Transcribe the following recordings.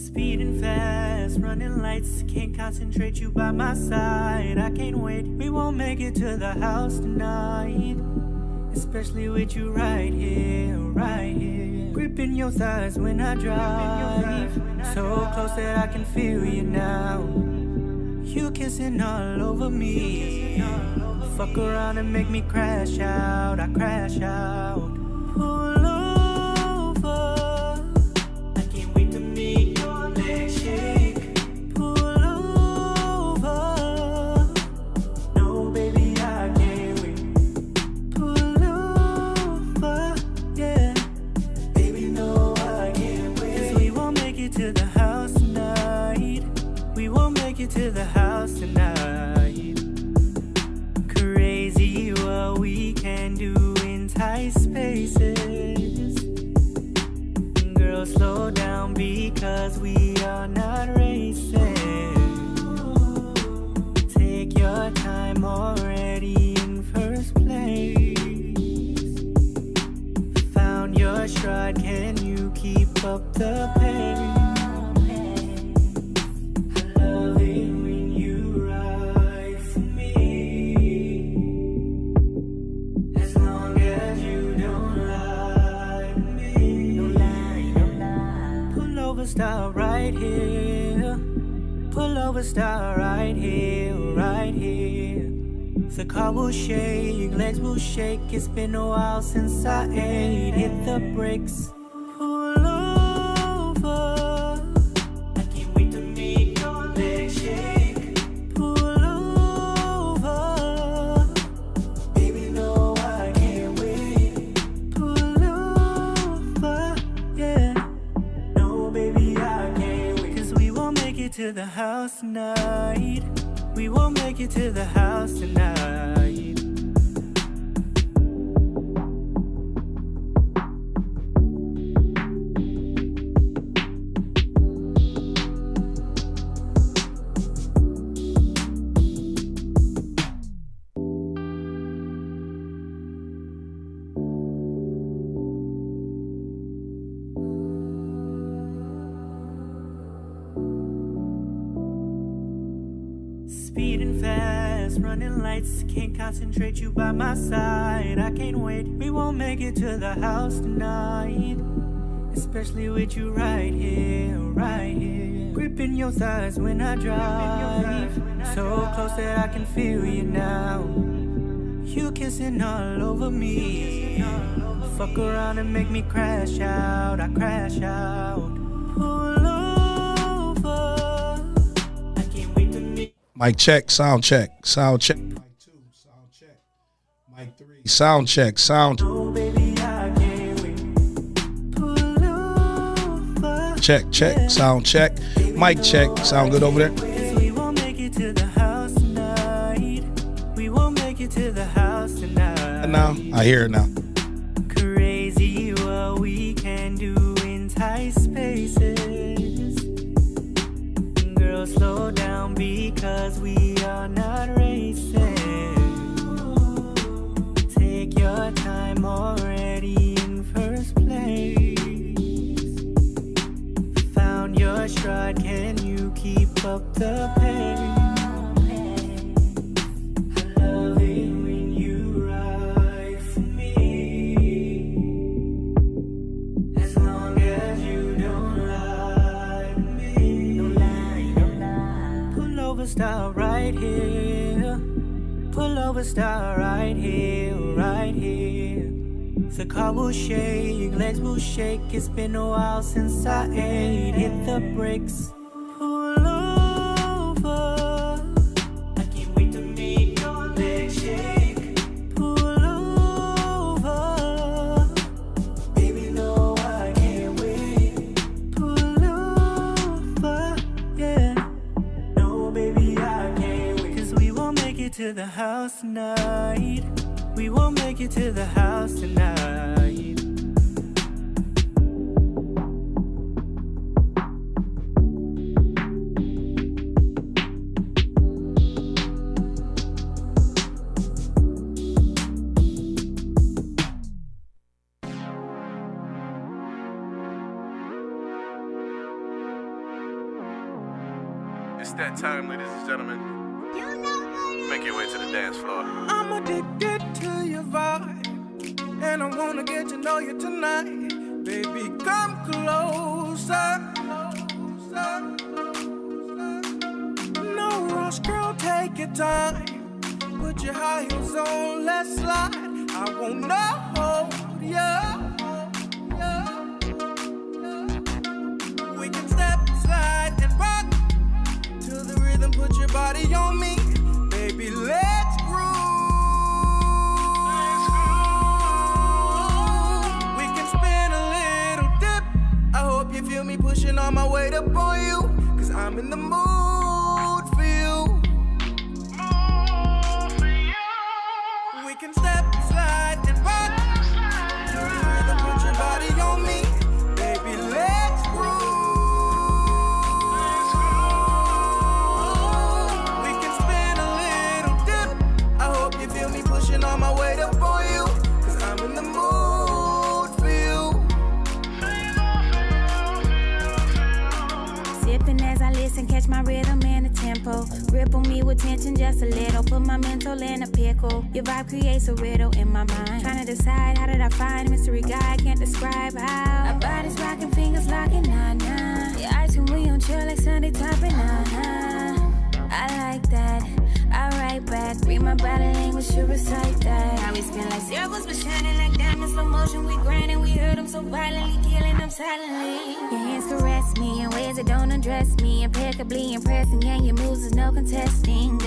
Speeding fast, running lights, can't concentrate, you by my side. I can't wait, we won't make it to the house tonight. Especially with you right here, right here. Gripping your thighs when I drive. So close that I can feel you now. You kissing all over me. Fuck around and make me crash out, I crash out. Pull over, I can't wait to make your legs shake. Pull over, no baby I can't wait. Pull over, yeah, baby no I can't wait. 'Cause we won't make it to the house tonight. We won't make it to the house tonight. Crazy what we can do in tight spaces. Girl, slow down because we are not racing. Take your time, already in first place. Found your stride, can you keep up the pace? Stop right here. Pull over, stop right here, right here. The car will shake, legs will shake. It's been a while since I ate. Hit the brakes. Pull over, I can't wait to make your legs shake. Pull over, baby no I can't wait. Pull over, yeah, baby, I can't wait. 'Cause we won't make it to the house tonight. We won't make it to the house tonight. Speeding fast, running lights, can't concentrate, you by my side. I can't wait, we won't make it to the house tonight. Especially with you right here, right here. Gripping your thighs when I drive. So close that I can feel you now. You kissing all over me. Fuck around and make me crash out, I crash out. Pull over, I can't wait to meet. Mic check, sound check, sound check. Mic 2, sound check. Mic 3, sound check, sound. Oh, baby, I can't wait. Pull over, Check, check, sound check. Mic check, sound good over there? 'Cause we won't make it to the house tonight. We won't make it to the house tonight. And now, I hear it now. Crazy what we can do in tight spaces. Girl, slow down because we are not racing. Take your time, already in first place. Found your stride, can you keep up the pace? I love it when you ride for me. As long as you don't lie to me. Pull over, stop right here. Pull over, stop right here, right here. The car will shake, legs will shake. It's been a while since I ate. Hit the brakes. Pull over, I can't wait to make your legs shake. Pull over, baby no I can't wait. Pull over, yeah, no baby I can't wait. 'Cause we won't make it to the house tonight. We won't make it to the house tonight. time, ladies and gentlemen. Make your way to the dance floor. I'm addicted to your vibe, and I wanna get to know you tonight. Baby, come closer. No rush, girl, take your time. Put your high heels on, let's slide. I wanna hold ya. We can step, slide, and rock to the rhythm. Put your body on me, baby. Let's groove. We can spin a little dip. I hope you feel me pushing on my weight up on you, 'cause I'm in the mood for you. We can step, slide, and rock to the rhythm. Put your body on me, baby. Let's groove. We can spin a little dip. I hope you feel me pushing on my weight up on you, 'cause I'm in the mood for you. Sipping as I listen, catch my rhythm and the tempo. Ripple me with tension just a little. Put my mental in a pickle. Your vibe creates a riddle in my mind. Trying to decide, how did I find a mystery guy? Can't describe how. Our bodies rocking, fingers locking, nah. Your eyes when we on chill like Sunday topping, I like that. I write back. Read my body language, you recite that. How we spin like circles, but shining like diamonds. Slow motion, we grinding. We hurt them so violently, killing them silently. Your hands caress me in ways that don't undress me. Impeccably impressing, and your moves is no contesting.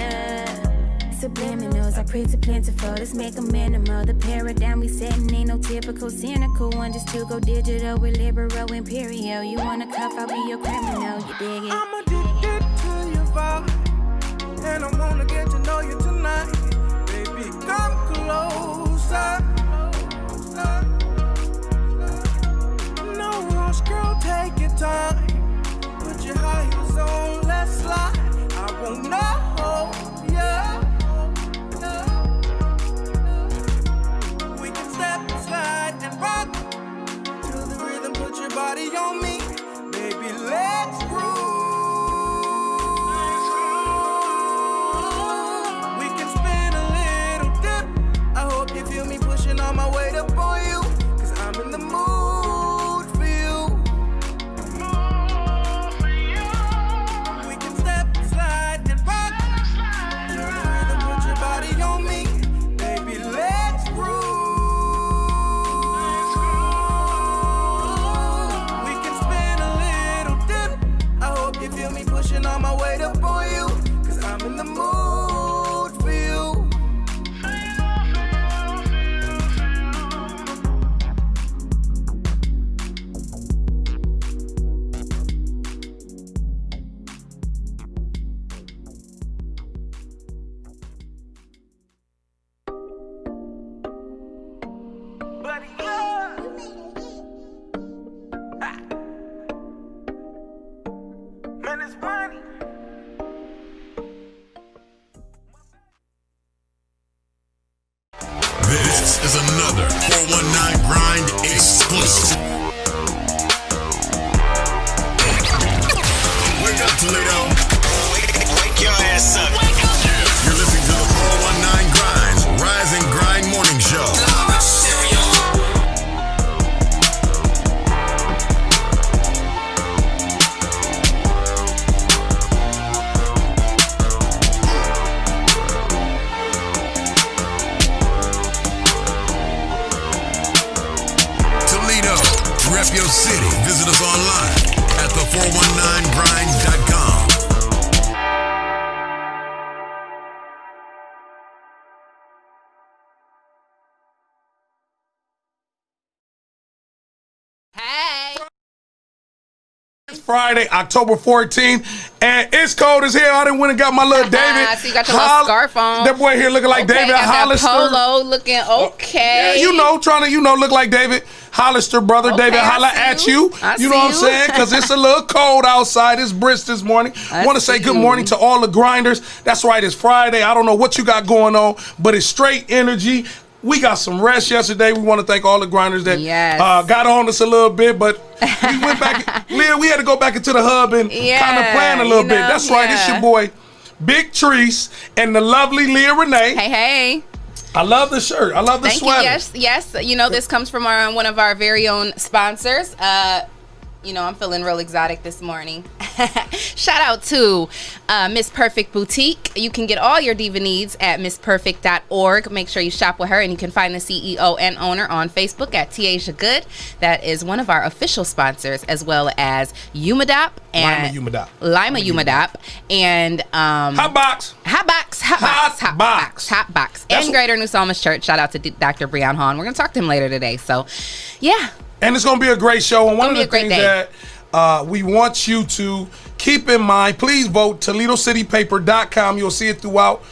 Subliminals are pretty plentiful. Let's make a minimal. The paradigm we setting ain't no typical cynical one. Just to go digital with liberal imperial. You wanna cuff, I'll be your criminal. You dig it? I'm addicted to your vibe, and I wanna get to know you tonight. Baby, come closer. No rush, girl, take your time. Put your high heels on, let's slide. I wanna hold ya. We can step, slide, and rock to the rhythm. Put your body on me, baby, let's groove. We can spin a little dip. I hope you feel me pushing on my weight up on you, 'cause I'm in the mood for you. We can step, slide, and rock to the rhythm. Put your body on me, baby, let's groove. We can spin a little dip. I hope you feel me pushing on my weight up on you, 'cause I'm in the mood for you. Buddy, man, it's money. This is another 419 Grind exclusive. Wake up, Toledo. Wake your ass up. You're listening to the 419 Grinds Rise and Grind Morning Show. Toledo, rep your city. Visit us online at the419grind.com. It's Friday, October 14th, and it's cold as hell. I done went and got my little David. So you got your little scarf on. That boy here looking like Okay, David got that Hollister. polo looking okay. Yeah, you know, trying to, look like David Hollister, brother. Okay, David, I holla see at you. you. I You know see what I'm you. saying? Because it's a little cold outside. It's brisk this morning. I Want to say see good you. morning to all the grinders. That's right, it's Friday. I don't know what you got going on, but it's straight energy. we got some rest yesterday. We want to thank all the grinders that Yes. got on us a little bit, but we went back. Leah, we had to go back into the hub and kind of plan a little bit. That's right. It's your boy, Big Treese, and the lovely Leah Renee. Hey. I love the shirt. I love the Thank sweater. you. Yes. You know, this comes from one of our very own sponsors. You know, I'm feeling real exotic this morning. Shout out to Miss Perfect Boutique. You can get all your diva needs at missperfect.org. Make sure you shop with her, and you can find the CEO and owner on Facebook at Tiaja Good. That is one of our official sponsors, as well as Umadop and Lima Umadop and Hot Box. And Greater New Psalmist Church. Shout out to Dr. Breon Hahn. We're gonna talk to him later today. So, yeah. And it's going to be a great show. And one of the things that we want you to keep in mind, please vote ToledoCityPaper.com. You'll see it throughout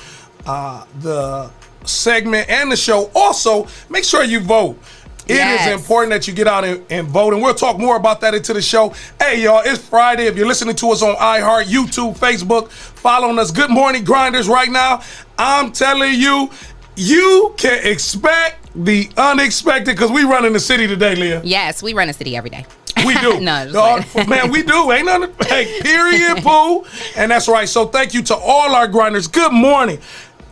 the segment and the show. Also, make sure you vote. It is important that you get out and vote. And we'll talk more about that into the show. Hey, y'all, it's Friday. If you're listening to us on iHeart, YouTube, Facebook, following us, Good Morning Grinders right now. I'm telling you, you can expect the unexpected, because we run in the city today, Leah. Yes, we run the city every day. We do. Man, we do. Ain't nothing. Hey, period, boo. And that's right. So thank you to all our grinders. Good morning.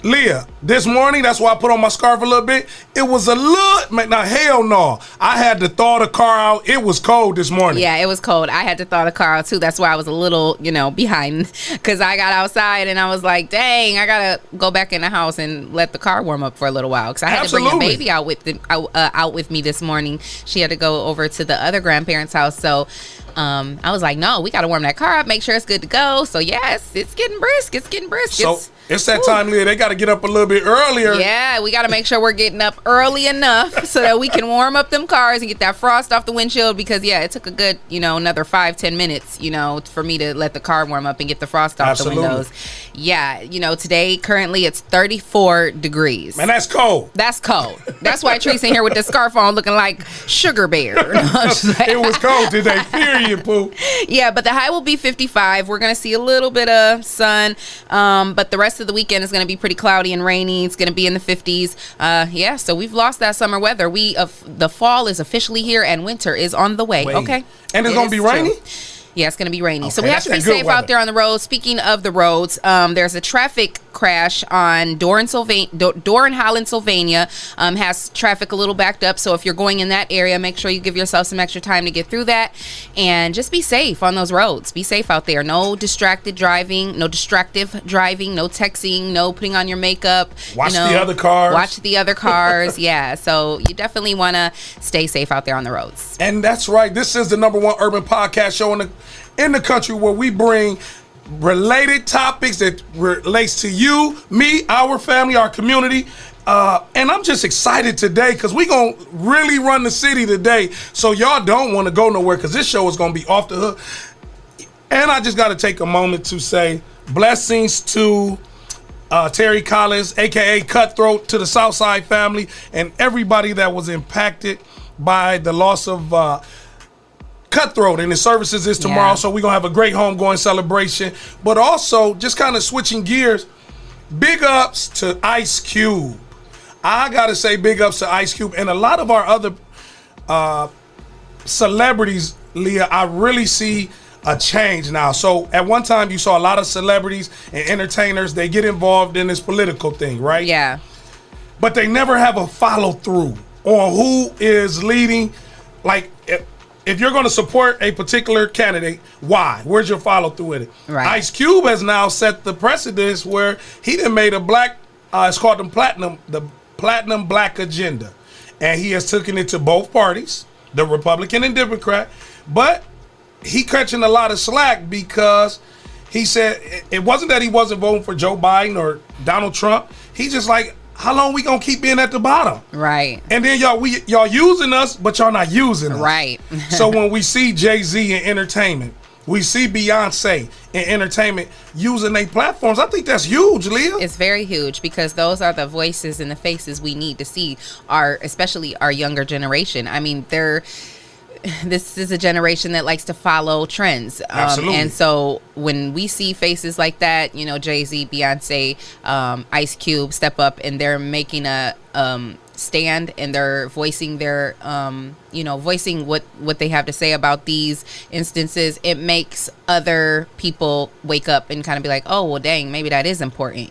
Leah, this morning, that's why I put on my scarf a little bit. It was a little, now hell no. I had to thaw the car out. It was cold this morning. Yeah, it was cold. I had to thaw the car out too. That's why I was a little, behind, because I got outside and I was like, dang, I got to go back in the house and let the car warm up for a little while, because I had to bring the baby out with me this morning. She had to go over to the other grandparents' house. So I was like, no, we got to warm that car up, make sure it's good to go. So yes, it's getting brisk. So it's that time, Leah. They got to get up a little bit earlier. Yeah, we got to make sure we're getting up early enough so that we can warm up them cars and get that frost off the windshield, because it took a good, another 5-10 minutes, for me to let the car warm up and get the frost off the windows. Yeah, today currently it's 34 degrees. Man, that's cold. That's cold. That's why Treese in here with the scarf on looking like Sugar Bear. It was cold today, period, poo. Yeah, but the high will be 55. We're going to see a little bit of sun, but the rest of the weekend is going to be pretty cloudy and rainy. It's going to be in the 50s. So we've lost that summer weather. The fall is officially here and winter is on the way. Okay. And it's going to be rainy? Yeah, it's going to be rainy. Okay, so we have to be safe out there on the roads. Speaking of the roads, there's a traffic crash on Doran, Holland, Sylvania. Has traffic a little backed up. So if you're going in that area, make sure you give yourself some extra time to get through that. And just be safe on those roads. Be safe out there. No distractive driving, no texting, no putting on your makeup. Watch the other cars. Yeah, so you definitely want to stay safe out there on the roads. And that's right. This is the #1 urban podcast show in the country, where we bring related topics that relates to you, me, our family, our community. And I'm just excited today because we're going to really run the city today. So y'all don't want to go nowhere, because this show is going to be off the hook. And I just got to take a moment to say blessings to Terry Collins, a.k.a. Cutthroat, to the Southside family, and everybody that was impacted by the loss of Cutthroat. And his services is tomorrow, so we're going to have a great homegoing celebration. But also, just kind of switching gears, big ups to Ice Cube. I got to say big ups to Ice Cube and a lot of our other celebrities, Leah. I really see a change now. So at one time, you saw a lot of celebrities and entertainers, they get involved in this political thing, right? Yeah. But they never have a follow through on who is leading. Like, if you're going to support a particular candidate, why? Where's your follow through with it? Right. Ice Cube has now set the precedence where he done made a black, it's called the Platinum Black Agenda. And he has taken it to both parties, the Republican and Democrat. But he catching a lot of slack because he said it wasn't that he wasn't voting for Joe Biden or Donald Trump. He just like, how long we gonna keep being at the bottom? Right. And then y'all using us, but y'all not using us. Right. So when we see Jay-Z in entertainment, we see Beyonce in entertainment using their platforms, I think that's huge, Leah. It's very huge, because those are the voices and the faces we need to see, especially our younger generation. I mean, this is a generation that likes to follow trends. Absolutely. And so when we see faces like that, Jay-Z, Beyonce, Ice Cube step up, and they're making a stand and they're voicing their voicing what they have to say about these instances, it makes other people wake up and kind of be like, oh well dang, maybe that is important,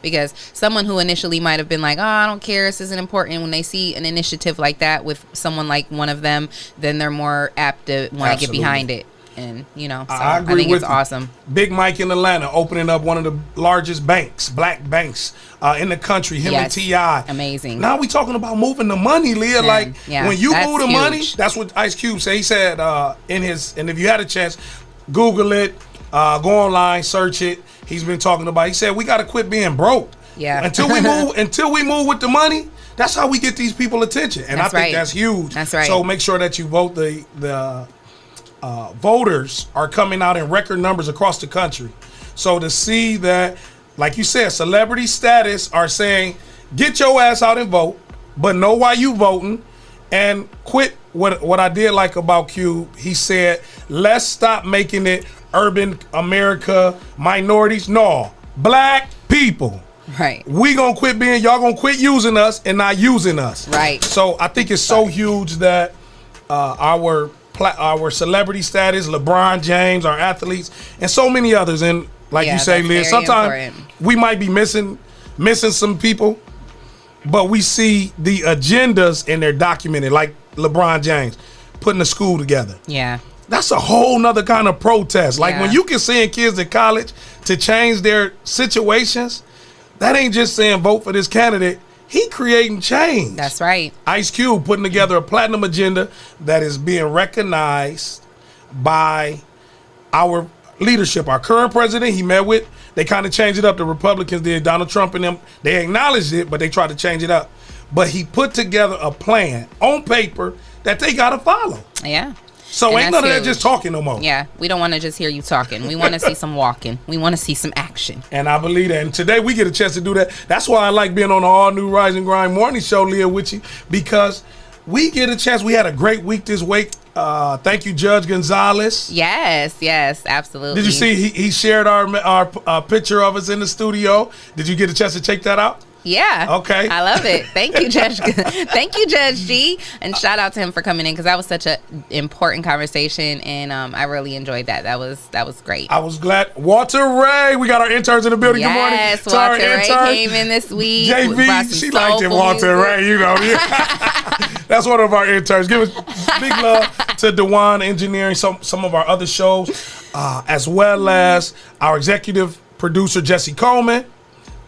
because someone who initially might have been like, oh, I don't care, this isn't important, when they see an initiative like that with someone like one of them, then they're more apt to want to get behind it. And so I think it's awesome. Big Mike in Atlanta opening up one of the largest banks, black banks in the country. Him and T.I. Amazing. Now we talking about moving the money, Leah. Man, when you move the huge money, that's what Ice Cube said. He said and if you had a chance, Google it, go online, search it. He's been talking about. He said we got to quit being broke. Yeah. Until we move with the money. That's how we get these people attention, and I think that's huge. That's right. So make sure that you vote. The voters are coming out in record numbers across the country. So to see that, like you said, celebrity status are saying, get your ass out and vote, but know why you voting, and quit what I did like about Cube. He said, let's stop making it urban America, minorities. No, black people. Right. We gonna quit being, y'all gonna quit using us and not using us. Right. So I think it's so huge that our celebrity status, LeBron James, our athletes, and so many others. And like you say, Liz, sometimes we might be missing some people, but we see the agendas and they're documented, like LeBron James putting a school together. Yeah. That's a whole nother kind of protest. Like when you can send kids to college to change their situations, that ain't just saying vote for this candidate. He creating change. That's right. Ice Cube putting together a platinum agenda that is being recognized by our leadership. Our current president, he met with, they kind of changed it up. The Republicans did, Donald Trump and them, they acknowledged it, but they tried to change it up. But he put together a plan on paper that they got to follow. Yeah. So ain't none of that just talking no more. Yeah, we don't want to just hear you talking. We want to see some walking. We want to see some action. And I believe that. And today we get a chance to do that. That's why I like being on the all-new Rise and Grind morning show, Leah, with you, because we get a chance. We had a great week this week. Thank you, Judge Gonzalez. Yes, absolutely. Did you see he shared our picture of us in the studio? Did you get a chance to check that out? Yeah. Okay. I love it. Thank you, Judge. Thank you, Judge G. And shout out to him for coming in, because that was such an important conversation, and I really enjoyed that. That was great. I was glad. Walter Ray, we got our interns in the building. Good morning. Yes, Walter Ray came in this week. JV, she liked it, Walter Ray. That's one of our interns. Give us big love to Dewan Engineering, some of our other shows, as well as our executive producer Jesse Coleman.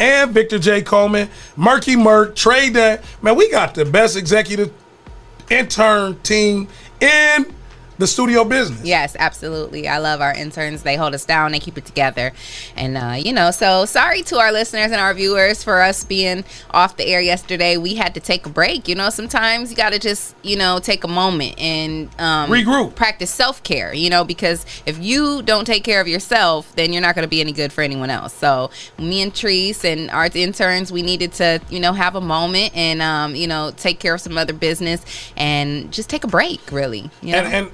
And Victor J. Coleman, Murky Murk, Trey Dan. Man, we got the best executive intern team in the studio business. Yes, absolutely. I love our interns. They hold us down. They keep it together. And, so sorry to our listeners and our viewers for us being off the air yesterday. We had to take a break. Sometimes you got to just, take a moment and regroup. Practice self-care, because if you don't take care of yourself, then you're not going to be any good for anyone else. So me and Treese and our interns, we needed to, have a moment and, take care of some other business and just take a break, really.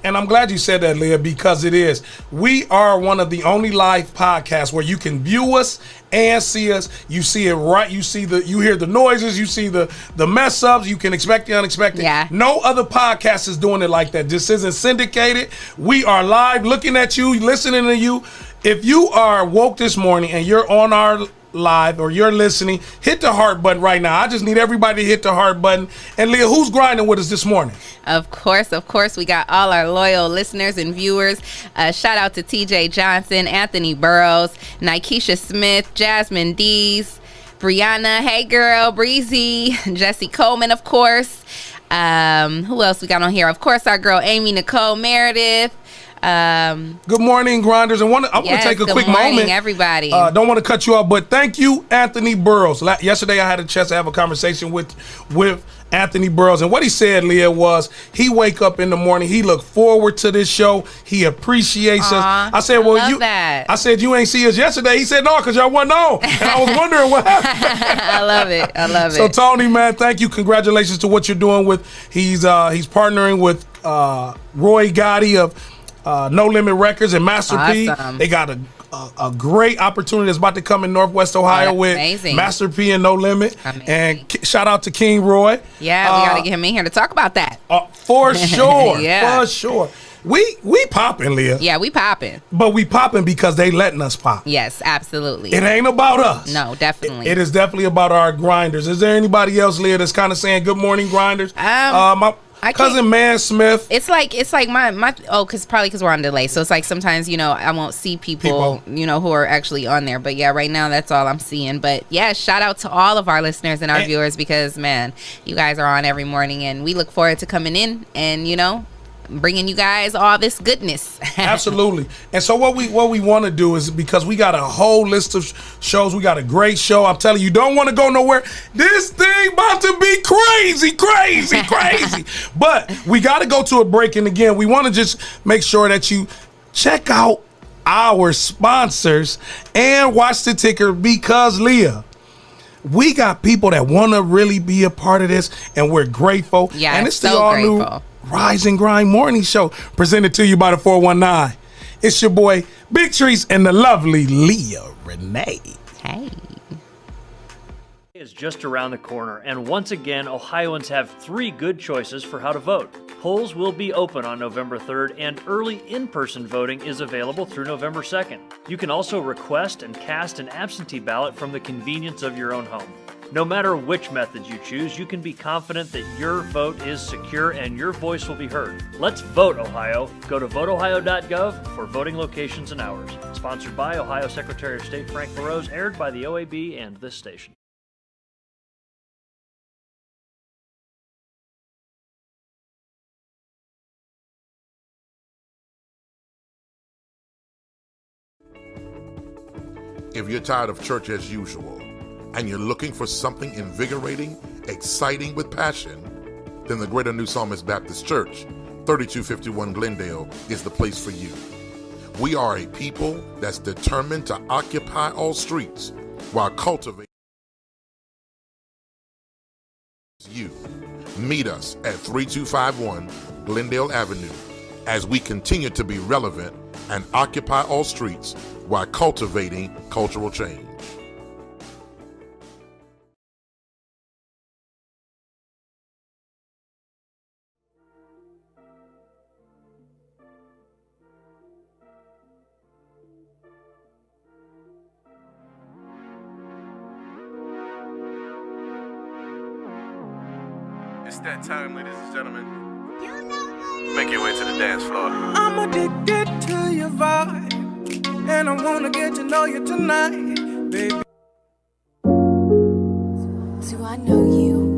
And I'm glad you said that, Leah, because it is. We are one of the only live podcasts where you can view us and see us. You see it right. You hear the noises. You see the mess ups. You can expect the unexpected. Yeah. No other podcast is doing it like that. This isn't syndicated. We are live, looking at you, listening to you. If you are woke this morning and you're on our live or you're listening, hit the heart button right now. I just need everybody to hit the heart button. And Leah, who's grinding with us this morning? Of course, we got all our loyal listeners and viewers. Shout out to TJ Johnson, Anthony Burrows, Nikesha Smith, Jasmine Dees, Brianna, hey girl, Breezy, Jesse Coleman, of course. Who else we got on here? Of course, our girl Amy Nicole Meredith. Good morning, grinders. And I want to take a quick moment, everybody. Don't want to cut you off, but thank you, Anthony Burrows. Yesterday, I had a chance to have a conversation with Anthony Burrows, and what he said, Leah, was he wake up in the morning, he look forward to this show, he appreciates us. I said, I said, you ain't see us yesterday. He said, no, because y'all wasn't on, and I was wondering what happened. I love it. So Tony, man, thank you. Congratulations to what you're doing with. He's partnering with Roy Gotti of No Limit Records and Master P. Awesome. They got a great opportunity that's about to come in Northwest Ohio with amazing. Master P and No Limit. Amazing. And shout out to King Roy. Yeah, we got to get him in here to talk about that. For sure. Yeah. For sure. We popping, Leah. Yeah, we popping. But we popping because they letting us pop. Yes, absolutely. It ain't about us. No, definitely. It is definitely about our grinders. Is there anybody else, Leah, that's kind of saying good morning, grinders? My cousin Man Smith. It's like my because we're on delay, so it's like sometimes I won't see people who are actually on there. But yeah, right now that's all I'm seeing. But yeah, shout out to all of our listeners and our viewers because man, you guys are on every morning, and we look forward to coming in and bringing you guys all this goodness. Absolutely. And so what we want to do is, because we got a whole list of shows, we got a great show. I'm telling you, don't want to go nowhere. This thing about to be crazy. But we got to go to a break. And again, we want to just make sure that you check out our sponsors and watch the ticker, because Leah, we got people that want to really be a part of this, and we're grateful. Yeah, and it's so the all new grateful. Rise and Grind Morning Show, presented to you by the 419. It's your boy Big Trees and the lovely Leah Renee. Hey. Is just around the corner, and once again, Ohioans have 3 good choices for how to vote. Polls will be open on November 3rd, and early in-person voting is available through November 2nd. You can also request and cast an absentee ballot from the convenience of your own home. No matter which method you choose, you can be confident that your vote is secure and your voice will be heard. Let's vote, Ohio. Go to voteohio.gov for voting locations and hours. Sponsored by Ohio Secretary of State Frank LaRose, aired by the OAB and this station. If you're tired of church as usual, and you're looking for something invigorating, exciting with passion, then the Greater New Psalmist Baptist Church, 3251 Glendale, is the place for you. We are a people that's determined to occupy all streets while cultivating you. Meet us at 3251 Glendale Avenue as we continue to be relevant and occupy all streets while cultivating cultural change. It's that time, ladies and gentlemen. Make your way to the dance floor. I'm addicted to your vibe, and I wanna get to know you tonight, baby. Do I know you?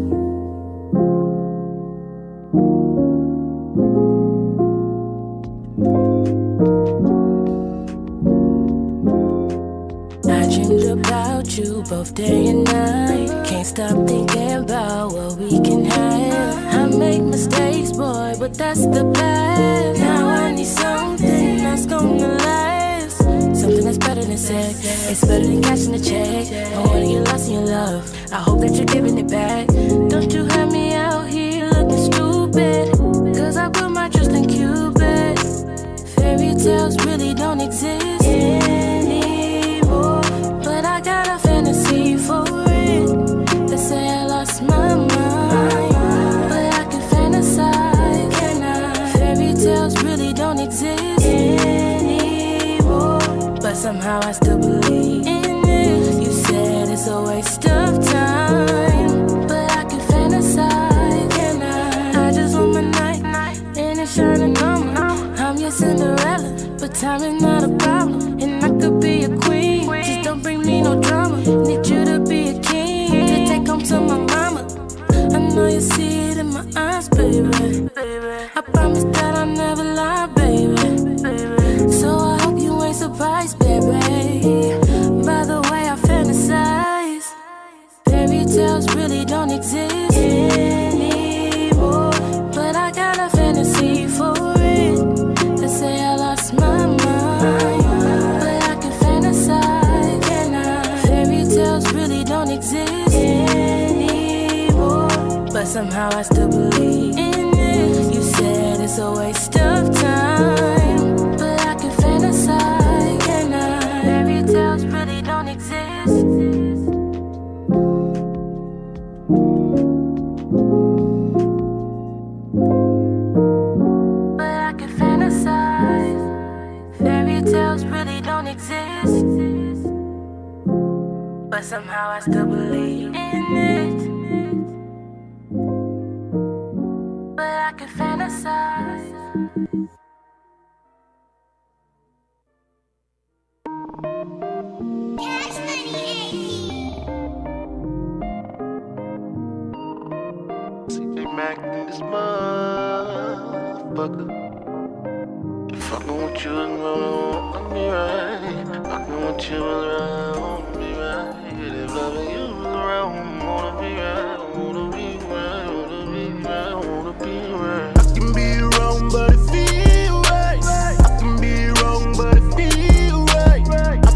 I dreamed about you both day and night. Can't stop thinking about what we can have. I make mistakes, boy, but that's the past. Now I need something that's gonna last. Something that's better than sex. It's better than cashing a check. I wanna get lost in your love. I hope that you're giving it back. Don't you have me out here looking stupid, cause I put my trust in Cupid. Fairy tales really don't exist anymore, but I got a fantasy for it. They say I lost my mind, but I can fantasize. Can I? Fairy tales really don't exist anymore, but somehow I still believe in it. You said it's a waste of time, but I can fantasize. Can I? I just want my night, and it's shining on me. I'm your Cinderella, but time is not a problem, and I could be a queen. Just don't bring me no drama. Need you to be a king to take home to my mama. I know you see it in my eyes, baby. I promise that I'll never lie, baby. So I hope you ain't surprised, baby, by the way I fantasize. Fairy tales really don't exist anymore, but I got a fantasy for it. They say I lost my mind, but I can fantasize. Can I? Fairy tales really don't exist anymore, but somehow I still believe in it. You said it's a waste of time, but I can fantasize. Can I? somehow I still believe in it. But I can fantasize. CJ Mac in this motherfucker. Fucking with you is wrong, me right. Fucking with you is wrong, me right. If loving you is wrong, wanna be right, wanna be right, wanna be right, wanna be right. I can be wrong, but it feel right. I can be wrong, but it feel right. I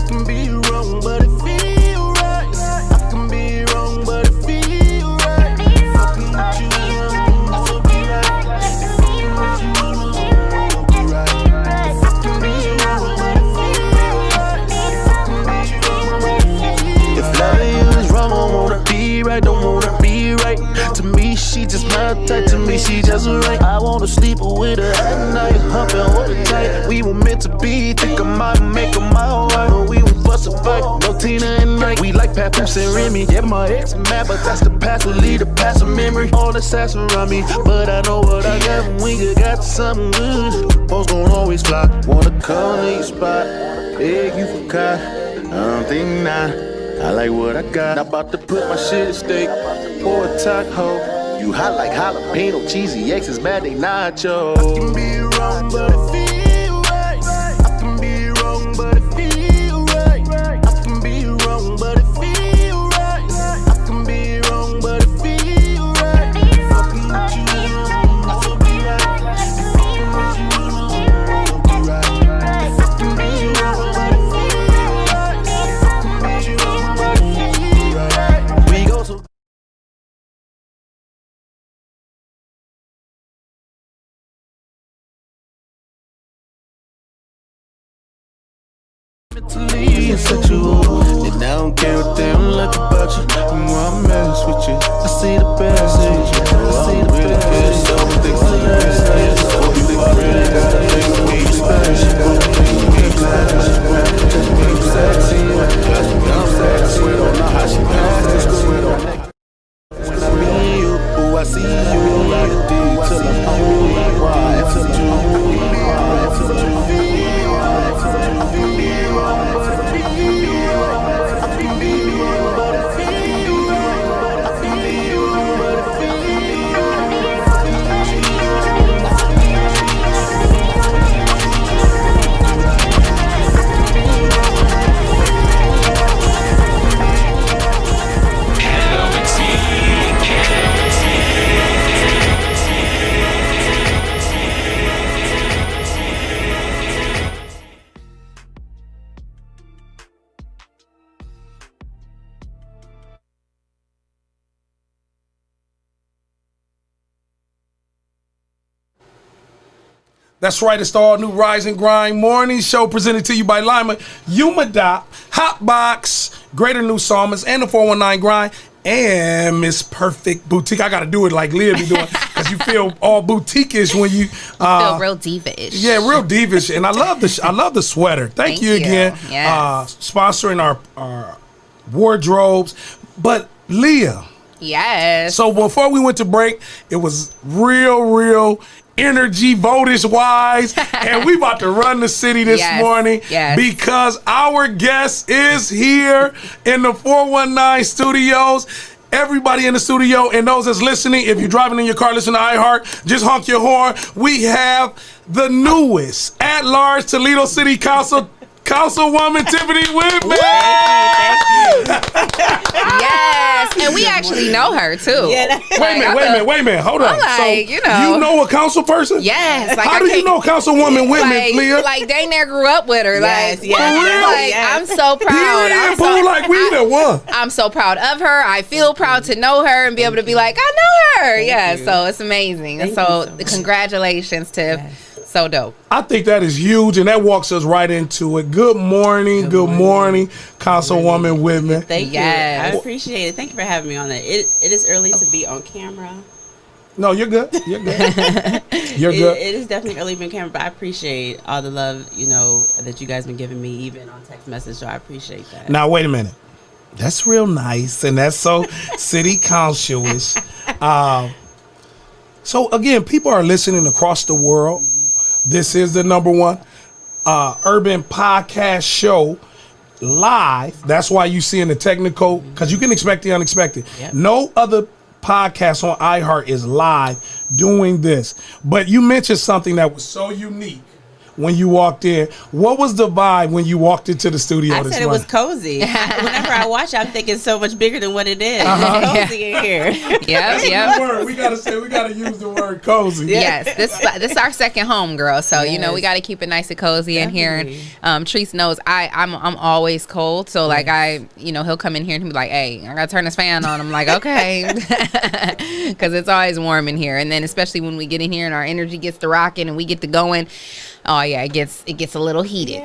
can be wrong, but it feel right. I can be wrong, but it feel right. Fucking with you is wrong, wanna be right. Fucking with you is wrong, wanna be right. If loving you is wrong, I wanna be right, don't wanna be right. To me, she just my type, to me, she just right. I wanna sleep with her at night, humping hold her tight. We were meant to be, think I might make her my wife. But we would bust a fight, no Tina and Nike. We like Papoose and Remy, yeah, my ex mad, but that's the past, will lead the past of memory. All the sass around me, but I know what I got when we got something good. Folks gon' always fly, wanna come to your spot, beg you for car. I don't think not. I like what I got. I'm about to put my shit at stake for a taco. You hot like jalapeno, cheesy X's mad they nacho. I can be wrong, but it feel right. I can be wrong, but it feel right. I can be wrong, but it feel right. I can be wrong, but it feel right. Fucking with you, wanna be right. Fucking with you, wanna be right. I can be wrong, but it feel right. Fucking with you, wanna be right. We go so. Mentally insexual, and I don't care what they don't like about you. And why I mess with you, I see the best in you. I see the best in you. Some things I learned, you think I really gotta make me special. Just be sexy, I'm sexy. We don't know how she passed this, cause we don't make it. When I meet you, oh, I see you like a D till I'm home. Why? It's a That's right, it's the all new Rise and Grind morning show presented to you by Lima, Umadop, Hotbox, Greater New Psalmist, and the 419 Grind, and Miss Perfect Boutique. I got to do it like Leah be doing, because you feel all boutique-ish when you feel real diva-ish. Yeah, real diva-ish, and I love the sweater. Thank you again, yes. Sponsoring our wardrobes. But Leah, yes. So before we went to break, it was real energy voltage wise, and we about to run the city this morning because our guest is here in the 419 studios. Everybody in the studio and those that's listening, if you're driving in your car, listen to iHeart, just honk your horn. We have the newest at-large Toledo City Councilwoman Tiffany Whitman. Thank you. Yes, and we actually know her too. Yeah, wait a minute, hold on. Like, so, you know a council person? Yes. Like, how do you know Councilwoman Whitman, Leah? Like, they near grew up with her. Yes, like, I'm so proud. I'm so proud of her. I feel proud to know her and be able to be like, I know her. So it's amazing. And so congratulations, Tiff. So dope. I think that is huge, and that walks us right into it. Good morning, Councilwoman Whitman. Thank you. I appreciate it. Thank you for having me on it. It is early to be on camera. No, you're good. You're good. You're good. It is definitely early to be on camera, but I appreciate all the love, that you guys been giving me, even on text message. So I appreciate that. Now, wait a minute. That's real nice, and that's so city council-ish. So again, people are listening across the world. This is the #1 urban podcast show live. That's why you see in the technical, because you can expect the unexpected. Yep. No other podcast on iHeart is live doing this. But you mentioned something that was so unique when you walked in. What was the vibe when you walked into the studio I this said it morning? was cozy. Whenever I watch it, I'm thinking so much bigger than what it is. It's cozy in here. Yep. Word. We gotta use the word cozy. Yes, this is our second home, girl. So you know we got to keep it nice and cozy in here. And Treese knows I'm always cold. So like he'll come in here and he'll be like, "Hey, I gotta turn this fan on." I'm like, "Okay," because it's always warm in here. And then especially when we get in here and our energy gets to rocking and we get to going. Oh yeah, it gets a little heated.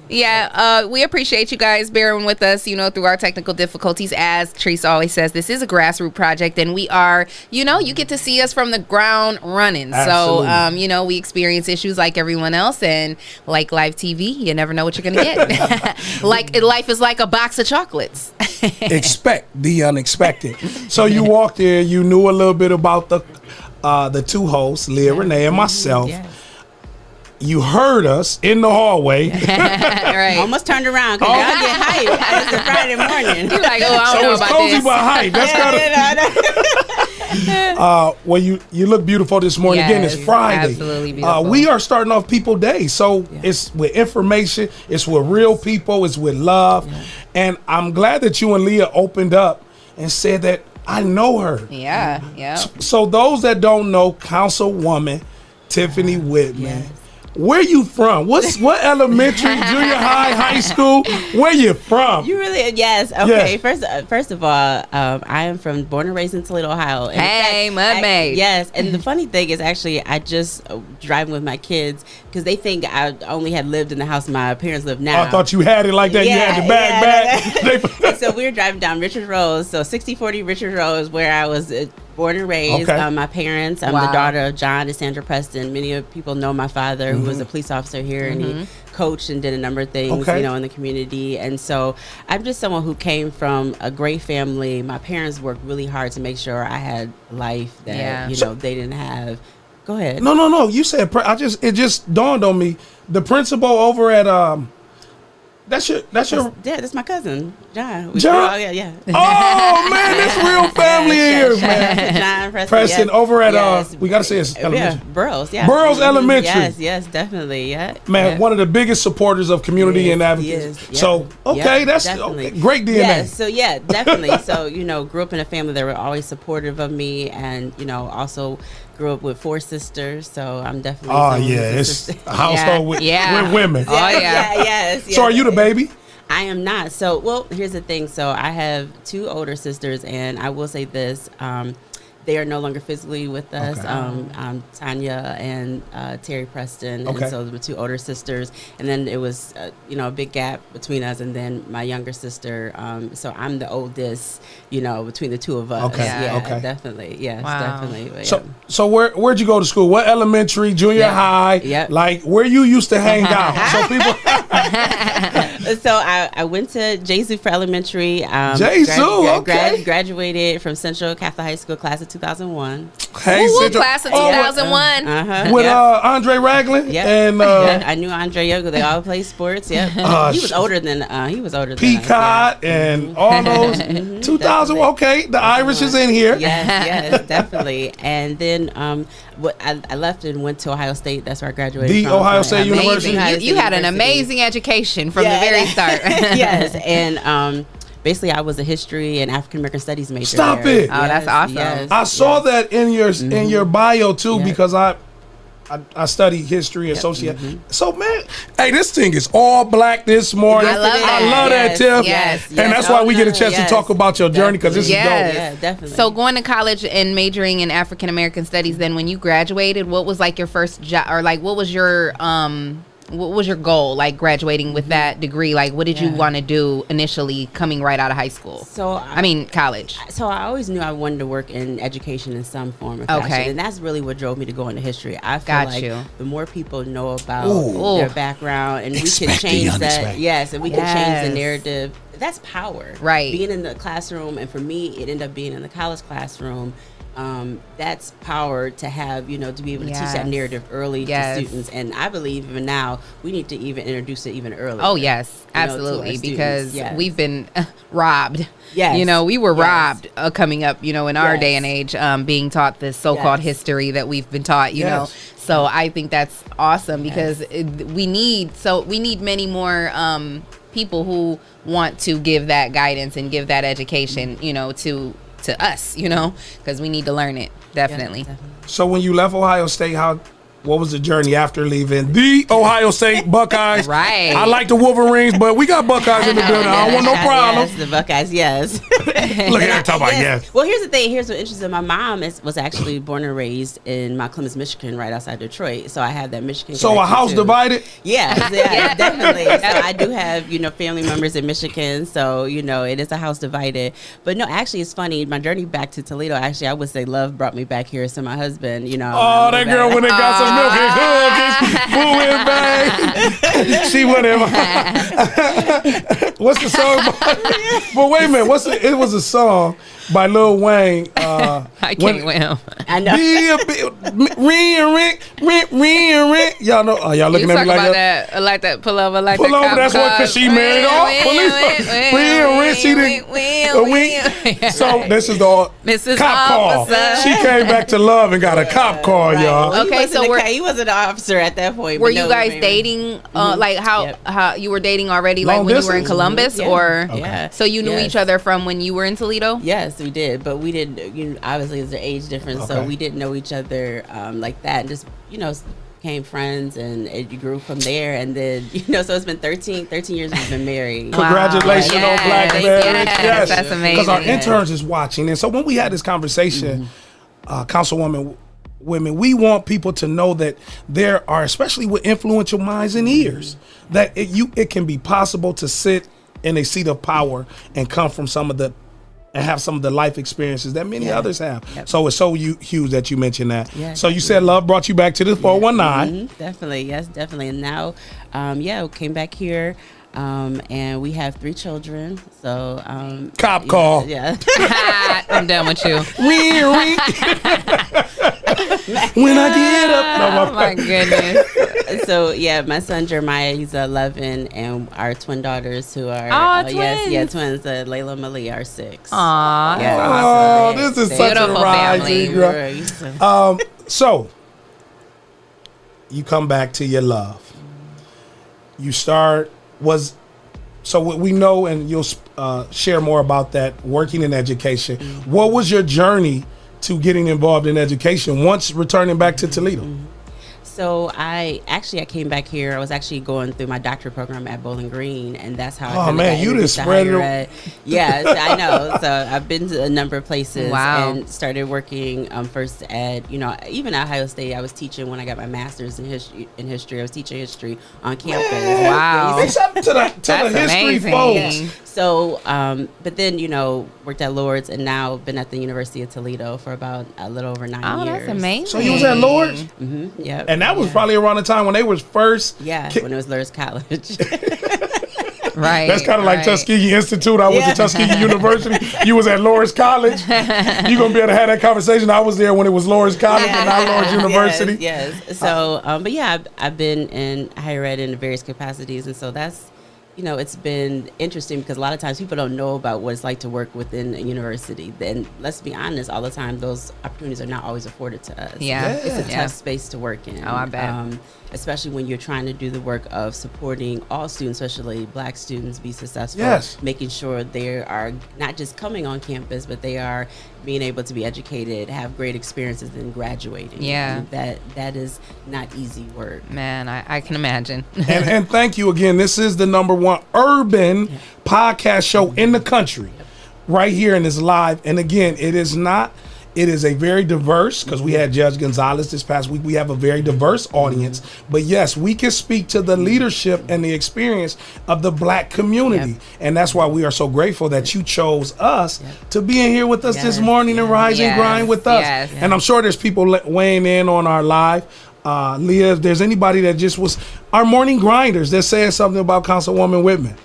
Yeah, we appreciate you guys bearing with us, through our technical difficulties. As Treese always says, this is a grassroots project, and we are, you get to see us from the ground running. Absolutely. So, we experience issues like everyone else, and like live TV, you never know what you're gonna get. Life is like a box of chocolates. Expect the unexpected. So you walked in, you knew a little bit about the two hosts, Leah Renee and myself. Yeah. You heard us in the hallway. Right. Almost turned around because y'all get hyped. It's a Friday morning. You're like, oh, I don't So know it's about cozy this. but hype. That's kind of. Well, you look beautiful this morning. Again, it's Yes, Friday. absolutely beautiful. We are starting off People Day, so it's with information. It's with real people. It's with love, and I'm glad that you and Leah opened up and said that I know her. Yeah. So those that don't know, Councilwoman Tiffany Whitman. Where you from? What elementary, junior high, high school? Where you from? You really, yes. Okay. First of all, I am born and raised in Toledo, Ohio. And Hey, mud maid. Yes, and the funny thing is, actually, I just driving with my kids because they think I only had lived in the house my parents live now. I thought you had it like that. You had the bag back. So we were driving down Richard Road. So 6040 Richard Road is where I was born and raised. Okay. My parents, I'm Wow. the daughter of John and Sandra Preston. Many of people know my father, who was a police officer here, and he coached and did a number of things, in the community. And so I'm just someone who came from a great family. My parents worked really hard to make sure I had life that they didn't have. Go ahead. No. You said it just dawned on me. The principal over at that's my cousin, John. John? Yeah. Oh man, this real family here, man. John Preston over at we gotta say it's elementary. Burroughs, Burroughs Elementary. Yes, definitely, yeah. Man, one of the biggest supporters of community and advocates. So that's great DNA. Yes, so definitely. So grew up in a family that were always supportive of me, and also grew up with 4 sisters. So I'm definitely. It's a household with women. Yes. So are you the baby? I am not. So, well, here's the thing. So I have 2 older sisters, and I will say this. They are no longer physically with us. Okay. Tanya and Terry Preston. Okay. And so the 2 older sisters. And then it was, a big gap between us and then my younger sister. So I'm the oldest, between the 2 of us. Okay. Yeah, definitely. Yes, definitely. But, So where'd you go to school? What elementary, junior high? Yep. Like where you used to hang out? So people. So I went to Jesu for elementary. Graduated from Central Catholic High School, class of 2001. Hey, class of 2001. With Andre Ragland and I knew Andre Yoga. They all play sports. Yep. He was older than Peacock and all those 2000. Okay, the Irish is in here. Yes, definitely. And then I left and went to Ohio State. That's where I graduated. Ohio State University. You had an amazing education from the very start. Yes, and basically I was a history and African American studies major. Stop there. it! Oh, that's awesome. Yes, I saw that in your bio too because I study history and sociology. So man, hey, this thing is all black this morning. I love that. I love that, Tiff. Yes. And that's why we get a chance to talk about your journey because this is dope. Yeah, definitely. So going to college and majoring in African American studies, then when you graduated, what was like your first job, or like what was your goal, like graduating with that degree? Like what did you want to do initially coming right out of high school? College. So I always knew I wanted to work in education in some form or fashion, and that's really what drove me to go into history. I feel the more people know about their background, and we can change that. Yes, and we can change the narrative. that's power. Right. Being in the classroom, and for me, it ended up being in the college classroom. That's power to have, to be able to teach that narrative early to students. And I believe even now we need to even introduce it even earlier. Oh, yes, absolutely. Because we've been robbed. Yes. We were robbed coming up, in our day and age, being taught this so-called history that we've been taught, you know. So I think that's awesome because we need many more people who want to give that guidance and give that education, to us, because we need to learn it. Definitely. Yeah, definitely. So when you left Ohio State, what was the journey after leaving the Ohio State Buckeyes? Right. I like the Wolverines, but we got Buckeyes in the building. I don't want no problem. Yes, the Buckeyes, yes. Look at her talking about yes. Well, here's the thing. Here's what's interesting. My mom was actually born and raised in Mount Clemens, Michigan, right outside Detroit. So I have that Michigan. So a house divided? Yeah, definitely. So I do have, family members in Michigan. So, it is a house divided. But no, actually, it's funny. My journey back to Toledo, actually, I would say love brought me back here. So my husband, Oh, that girl went and got some milk and cookies. Boo in bag. She went in. What's the song? But wait a minute. It was a song by Lil Wayne. I can't with him. I know. Rent. Y'all know? Y'all looking at me like that? I like that. Pull over. Pull over. That's what, because she married off. Rent. She did. So this is the Mrs. cop call. She came back to love and got a cop call, y'all. Well, Okay, so he wasn't an officer at that point. Were but you no, guys maybe. dating? Like how you were dating already? Long Like when you were in distance? Columbus, Yeah. or Yeah. so you knew each other from when you were in Toledo? Yes, we did, but we didn't. Obviously, there's an age difference, so Okay. we didn't know each other like that, and just became friends, and it grew from there. And then so it's been 13 years we've been married. Congratulations on Black marriage. Yes, that's amazing. Because our interns is watching, and so when we had this conversation, Councilwoman Women, we want people to know that there are, especially with influential minds and ears, that it can be possible to sit in a seat of power and come from and have some of the life experiences that many others have. Yep. So it's so huge that you mentioned that. Yeah, so you said love brought you back to the 419. Definitely, yes, definitely. And now, came back here. And we have 3 children. So Cop call. Yeah. I'm done with you. When I get up. Oh my goodness. So my son Jeremiah, he's 11, and our twin daughters who are twins. twins. Layla and Malia are 6. Aww. Oh, this is such a Beautiful rising family. girl. So you come back to your love. You start so we know, and you'll share more about that, working in education. What was your journey to getting involved in education once returning back to Toledo? So I came back here. I was actually going through my doctorate program at Bowling Green, and that's how. Oh man, you just spread it. Yes, I know. So I've been to a number of places. Wow. And started working first at even at Ohio State. I was teaching when I got my master's in history. I was teaching history on campus. Wow. It's up to the history amazing. folks. So, but then worked at Lourdes, and now been at the University of Toledo for about a little over 9 Oh, years. that's amazing. So you was at Lourdes? Mm-hmm. Yeah. And that was probably around the time when they was first. when it was Lourdes College. Right. That's kind of like Tuskegee Institute. I was at Tuskegee University. You was at Lourdes College. You're going to be able to have that conversation. I was there when it was Lourdes College and not Lourdes University. Yes. So, I've been in higher ed in various capacities. And so that's, it's been interesting because a lot of times people don't know about what it's like to work within a university. Then let's be honest, all the time, those opportunities are not always afforded to us. Yeah. It's a tough space to work in. Oh, I bet. Especially when you're trying to do the work of supporting all students, especially Black students, be successful. Yes. Making sure they are not just coming on campus, but they are being able to be educated, have great experiences, and graduating. Yeah. And that is not easy work. Man, I can imagine. and thank you again. This is the #1 urban podcast show in the country, right here, and it's live. And again, it is a very diverse, because we had Judge Gonzalez this past week. We have a very diverse audience. But yes, we can speak to the leadership and the experience of the Black community. And that's why we are so grateful that you chose us to be in here with us this morning and rise and grind with us. And I'm sure there's people weighing in on our live. Leah, if there's anybody that just was our morning grinders that said something about Councilwoman Whitman.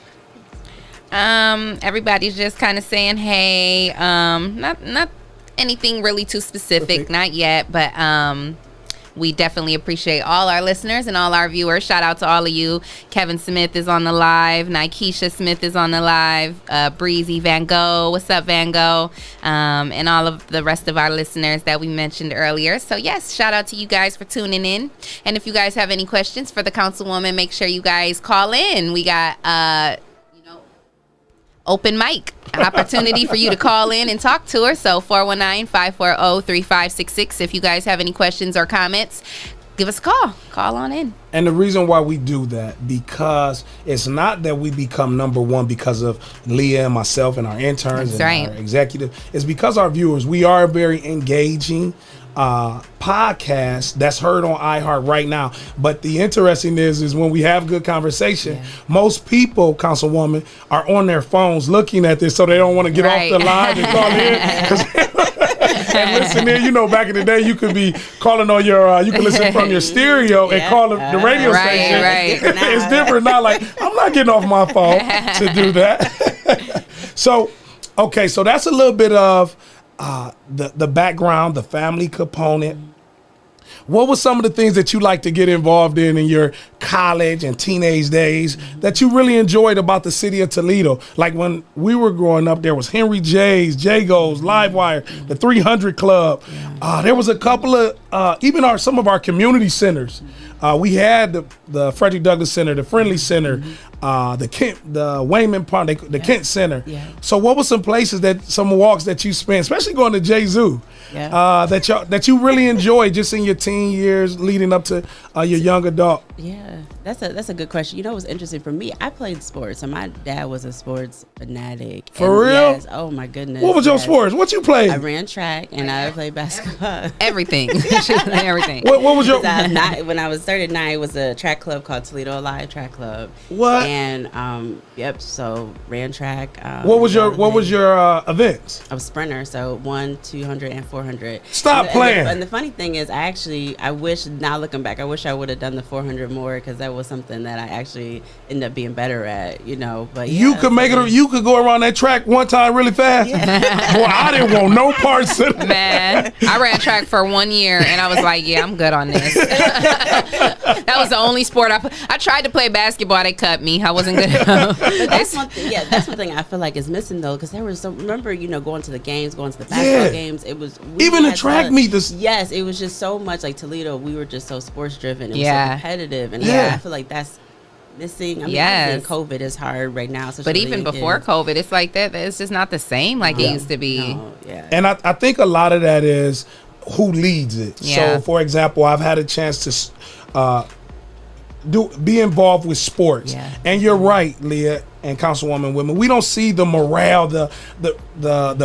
Everybody's just kind of saying, hey, not anything really too specific, not yet, but we definitely appreciate all our listeners and all our viewers. Shout out to all of you. Kevin Smith is on the live. Nikesha Smith is on the live. Breezy Van Gogh. What's up, Van Gogh? And all of the rest of our listeners that we mentioned earlier. So, yes, shout out to you guys for tuning in. And if you guys have any questions for the Councilwoman, make sure you guys call in. We got, open mic opportunity for you to call in and talk to her. So 419-540-3566. If you guys have any questions or comments, give us a call. Call on in. And the reason why we do that, because it's not that we become number one because of Leah and myself and our interns our executive. It's because our viewers, we are a very engaging podcast that's heard on iHeart right now. But the interesting is when we have good conversation, most people, Councilwoman, are on their phones looking at this, so they don't want to get off the line and call in. And listen in, back in the day, you could be calling on your, you can listen from your stereo and call the radio station. It's different now. Like, I'm not getting off my phone to do that. So that's a little bit of the background, the family component. What were some of the things that you like to get involved in your college and teenage days that you really enjoyed about the city of Toledo? Like when we were growing up, there was Henry J's, Jago's, Livewire, the 300 Club. There was a couple of, even some of our community centers. We had the Frederick Douglass Center, the Friendly Center, the Wayman Park, the Kent Center. So what were some places some walks that you spent, especially going to J Zoo, that you really enjoyed just in your teen years leading up to your young adult? Yeah, that's a good question. It was interesting for me. I played sports, and my dad was a sports fanatic. For real? Yes. Oh my goodness. What was your sports? What you played? I ran track and I played basketball. Everything. Everything. What was your? When I was 39, it was a track club called Toledo Alive Track Club. What? And so ran track. What was your events? I was sprinter, so 100, 200, and 400. Stop playing. And the funny thing is, I wish, now looking back, I wish I would have done the 400 more, because that was something that I actually ended up being better at, But you could make it. You could go around that track one time really fast. Boy, I didn't want no parts of it. Man, I ran track for 1 year, and I was like, yeah, I'm good on this. That was the only sport I tried to play basketball. They cut me. I wasn't good enough. But that's one thing. Yeah, that's one thing I feel like is missing though, because there was remember, going to the games, going to the basketball games. It was even the track meet. Yes, it was just so much like Toledo. We were just so sports driven. It was so competitive, and I feel like that's missing. I mean, COVID is hard right now. But even before COVID, it's like that. It's just not the same like it used to be. No, and I think a lot of that is who leads it. So, for example, I've had a chance to be involved with sports, and you're right, Leah and Councilwoman Whitman. We don't see the morale, the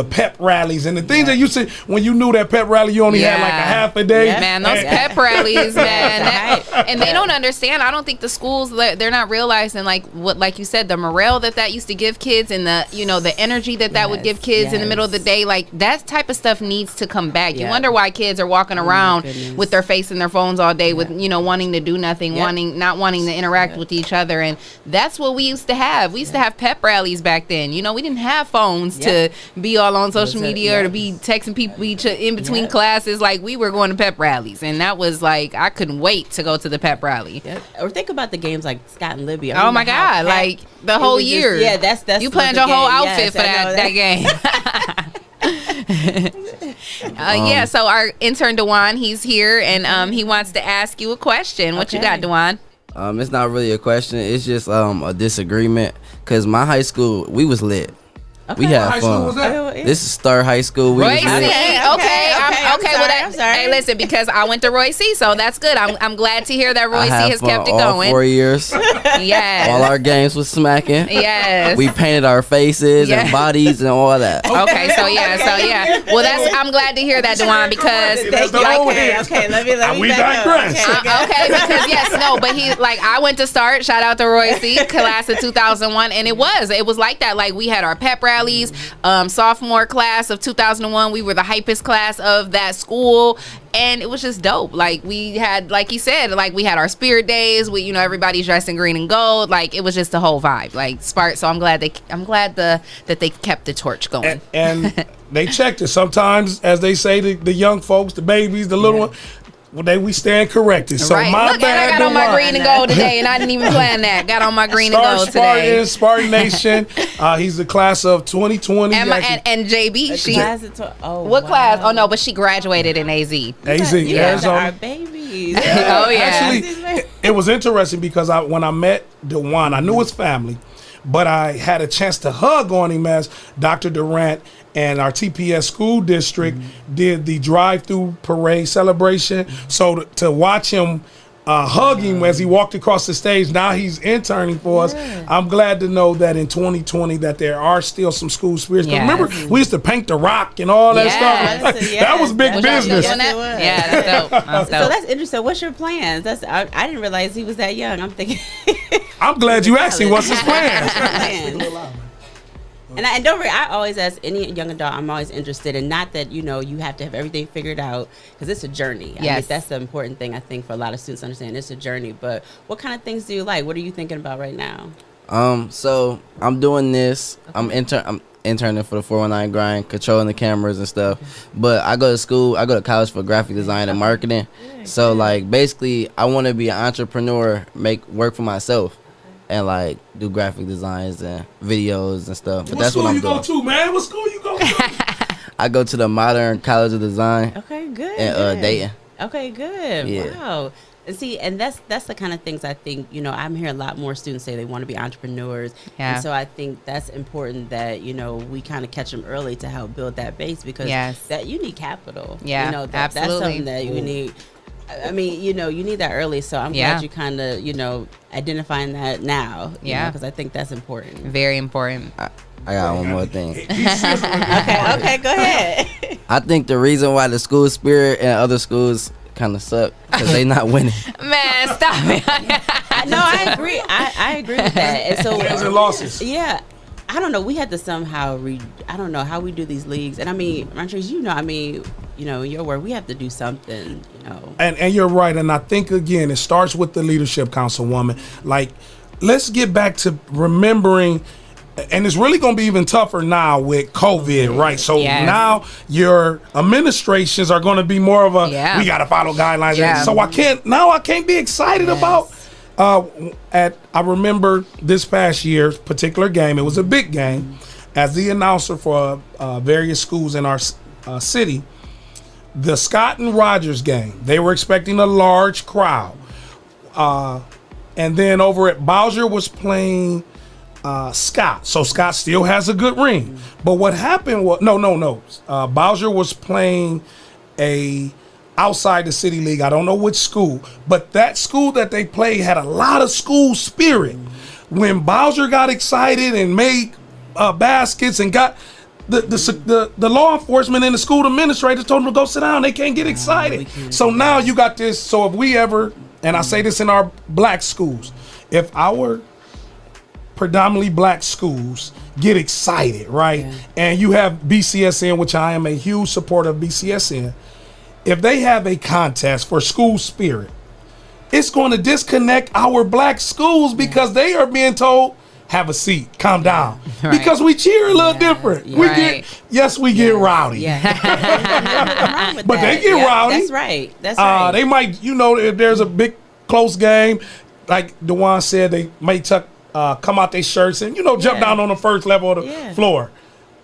pep rallies, and the things that you see when you knew that pep rally. You only had like a half a day. Man, those pep rallies, man, and they don't understand. I don't think the schools, they're not realizing like you said, the morale that used to give kids, and the energy that would give kids in the middle of the day. Like that type of stuff needs to come back. You wonder why kids are walking around with their face in their phones all day, with wanting to do nothing, not wanting to interact with each other, and that's what we used to have. We used to have pep rallies back then. We didn't have phones to be all on social media or to be texting people in between classes. Like we were going to pep rallies, and that was like I couldn't wait to go to the pep rally. Or think about the games like Scott and Libby. Oh my God, like the whole year. That's you planned your whole outfit for that game. So our intern Dewan, he's here, and he wants to ask you a question. What you got, Dewan? It's not really a question. It's just a disagreement. Cause my high school, we was lit. We had fun. This is Star High School. Roy C. I'm sorry. Hey, listen, because I went to Roy C, so that's good. I'm glad to hear that Roy C has kept it going. All 4 years. Yes. All our games was smacking. Yes. We painted our faces and bodies and all that. Okay, so yeah. Well, I'm glad to hear that, Dewan, because okay. Let me we digress. Okay, because but I went to Start. Shout out to Roy C, class of 2001, and it was like that. Like we had our pep rally. rallies. Sophomore class of 2001, we were the hypest class of that school. And it was just dope. Like, we had, like he said, like, we had our spirit days. We, everybody's dressed in green and gold. Like, it was just the whole vibe. Like, spark. So I'm glad that they kept the torch going. And they checked it. Sometimes, as they say, the young folks, the babies, the little ones, we stand corrected. So right. my Look, bad. And I got on my green and gold today, and I didn't even plan that. Got on my green and gold today. Spartan Nation. He's the class of 2020. And JB, she. What wow. class? Oh no, but she graduated in AZ. Our babies. Oh yeah. Actually, it was interesting because when I met Dewan, I knew his family, but I had a chance to hug on him as Dr. Durant and our TPS school district did the drive-through parade celebration. So to watch him hug him as he walked across the stage, now he's interning for us. I'm glad to know that in 2020 that there are still some school spirits. Remember, we used to paint the rock and all that stuff. That was big business. Yeah, that's dope. So that's interesting. What's your plans? I didn't realize he was that young. I'm thinking. I'm glad you asked him what's his plans. And don't worry, I always ask any young adult, I'm always interested in, not that, you have to have everything figured out, because it's a journey. I mean, that's the important thing, I think, for a lot of students to understand. It's a journey. But what kind of things do you like? What are you thinking about right now? So I'm doing this. Okay. I'm interning for the 419 grind, controlling the cameras and stuff. But I go to college for graphic design and marketing. So like basically I want to be an entrepreneur, work for myself. And like do graphic designs and videos and stuff. But that's what I'm doing. What school you go to, man? What school you go to? I go to the Modern College of Design. Okay, good. In Dayton. Okay, good. Yeah. Wow. And see, and that's the kind of things I think, I'm hearing a lot more students say they want to be entrepreneurs. Yeah. And so I think that's important that, we kind of catch them early to help build that base, because that you need capital. Yeah, absolutely. That's something that you need. I mean, you need that early, so I'm glad you kind of, identifying that now. Because I think that's important. Very important. I got one more thing. Okay, go ahead. I think the reason why the school spirit and other schools kind of suck because they not winning. Man, stop it. No, I agree. I agree with that. And so wins and losses. Yeah. I don't know. We had to somehow I don't know how we do these leagues. And I mean, Montrese, in your work, we have to do something, And you're right. And I think, again, it starts with the leadership, Councilwoman. Like, let's get back to remembering, and it's really going to be even tougher now with COVID, right? So now your administrations are going to be more of we got to follow guidelines. Yeah. So I can't be excited about I remember this past year's particular game. It was a big game. As the announcer for various schools in our city, the Scott and Rogers game, they were expecting a large crowd. And then over at Bowser was playing Scott. So Scott still has a good ring. But what happened was, no. Bowser was playing outside the city league. I don't know which school, but that school that they played had a lot of school spirit. When Bowser got excited and made baskets and got the law enforcement and the school administrators told them to go sit down. They can't get excited. So now you got this. So if we ever, and I say this in our black schools, if our predominantly black schools get excited, right? And you have BCSN, which I am a huge supporter of BCSN. If they have a contest for school spirit, it's going to disconnect our black schools because they are being told, have a seat, calm down. Right. Because we cheer a little different. We get rowdy. But they get rowdy. That's right. That's right. They might, if there's a big close game, like Dewan said, they may come out their shirts and, jump down on the first level of the floor.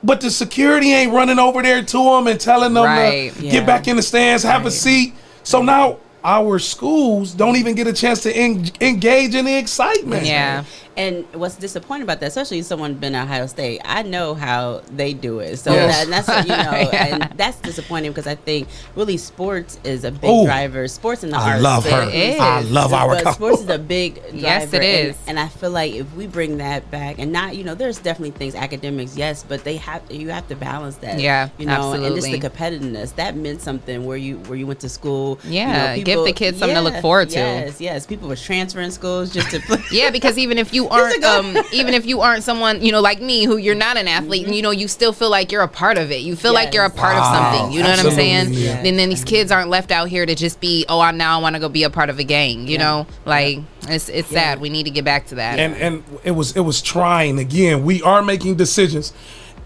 But the security ain't running over there to them and telling them to get back in the stands, have a seat. So now our schools don't even get a chance to engage in the excitement. Yeah. And what's disappointing about that, especially someone been at Ohio State, I know how they do it. So that's and that's disappointing because I think really sports is a big driver. Sports and the arts. I love her. I love our company. Sports is a big driver. Yes, it is. And I feel like if we bring that back, and not, there's definitely things, academics, yes, but you have to balance that. Yeah, absolutely. And just the competitiveness that meant something where you went to school. Yeah, give the kids something to look forward to. Yes. People were transferring schools just to play. Yeah, because even if you aren't someone, you know, like me, who you're not an athlete, and you know, you still feel like you're a part of it. You feel like you're a part of something. You know what I'm saying? Yeah. And then these kids aren't left out here to just be, I want to go be a part of a gang. You know, like it's sad. We need to get back to that. And it was trying. Again, we are making decisions,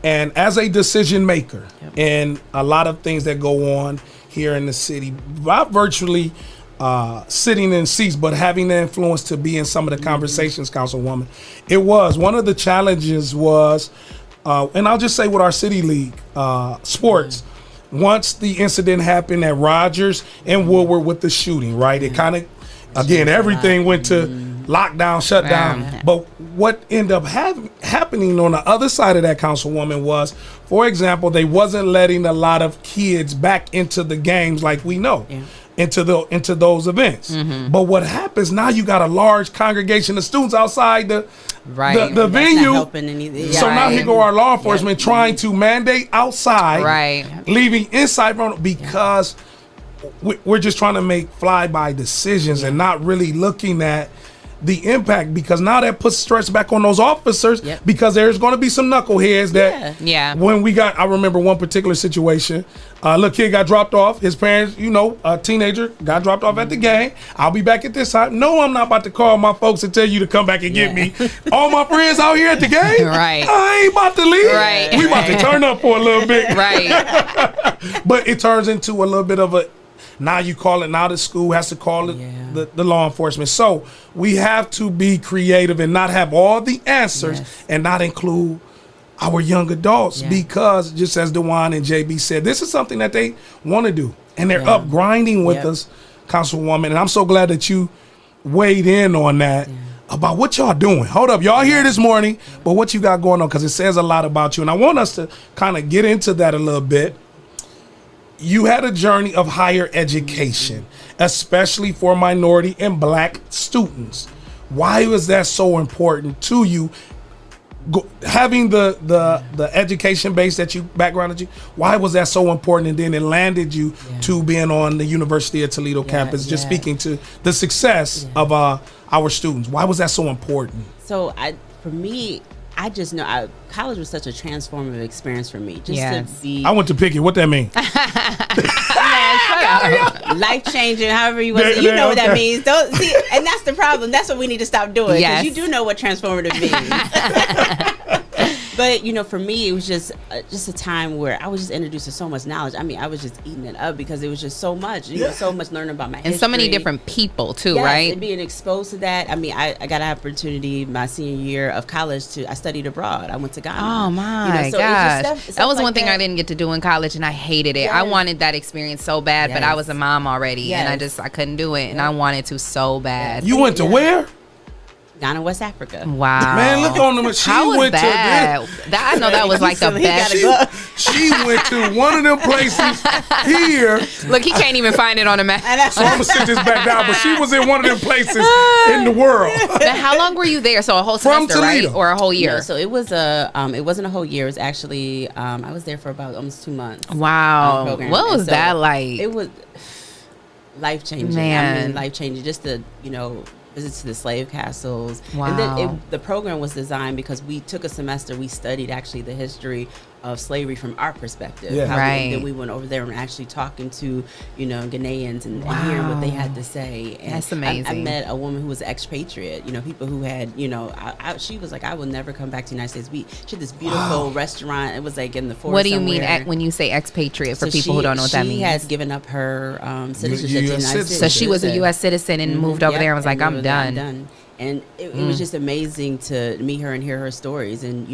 and as a decision maker, and a lot of things that go on here in the city, not virtually sitting in seats, but having the influence to be in some of the conversations, Councilwoman. It was one of the challenges was, and I'll just say with our city league sports, once the incident happened at Rogers and Woodward with the shooting, right? It kind of, again, everything went to lockdown, shutdown. But what ended up happening on the other side of that, Councilwoman, was, for example, they wasn't letting a lot of kids back into the games like we know. Into those events. But what happens now, you got a large congregation of students outside the venue. So now here go our law enforcement trying to mandate outside, leaving inside because we're just trying to make fly-by decisions and not really looking at the impact, because now that puts stress back on those officers because there's going to be some knuckleheads that when I remember one particular situation, little kid got dropped off, his parents, a teenager got dropped off at the game. I'll be back at this time. No, I'm not about to call my folks and tell you to come back and get me. All my friends out here at the game, I ain't about to leave. We about to turn up for a little bit. But it turns into a little bit of a, now you call it, now the school has to call it the law enforcement. So we have to be creative and not have all the answers and not include our young adults because, just as Dewan and JB said, this is something that they want to do. And they're up grinding with us, Councilwoman. And I'm so glad that you weighed in on that about what y'all doing. Hold up. Y'all here this morning, but what you got going on, because it says a lot about you. And I want us to kind of get into that a little bit. You had a journey of higher education, especially for minority and black students. Why was that so important to you? Having the education base that you backgrounded you, why was that so important? And then it landed you to being on the University of Toledo campus, just speaking to the success of our students. Why was that so important? So for me, I just know college was such a transformative experience for me. To be, I went to Pickett. What that mean? Life changing, however you want to. You know what that means. Don't see, and that's the problem. That's what we need to stop doing. Because you do know what transformative means. But for me, it was just a time where I was just introduced to so much knowledge. I mean, I was just eating it up because it was just so much. So much learning about my history. And so many different people too, right? And being exposed to that. I mean, I got an opportunity my senior year of college I studied abroad. I went to Ghana. Oh my gosh, that was one thing I didn't get to do in college, and I hated it. I wanted that experience so bad, but I was a mom already, and I couldn't do it, and I wanted to so bad. You went to where? Ghana, West Africa. Wow. Man, look on them. She How was went that? I know that was like the best. She went to one of them places here. Look, he can't even find it on the map. So I'm going to sit this back down. But she was in one of them places in the world. Now, how long were you there? So a whole semester, right? Or a whole year? No, so it was it wasn't a whole year. It was actually, I was there for about almost 2 months. Wow. What was that like? It was life-changing. Man. I mean, life-changing. Just the, visits to the slave castles. Wow. And then the program was designed because we took a semester, we studied actually the history of slavery from our perspective. Then we went over there and actually talking to, Ghanaians and hearing what they had to say. And that's amazing. I met a woman who was an expatriate, people who had, she was like, I will never come back to the United States. She had this beautiful restaurant. It was like in the forest. What do you somewhere. mean when you say expatriate for people who don't know what that means? She has given up her citizenship to the United States. So she was a U.S. citizen and moved over there and was like, I'm done. And it was just amazing to meet her and hear her stories. And,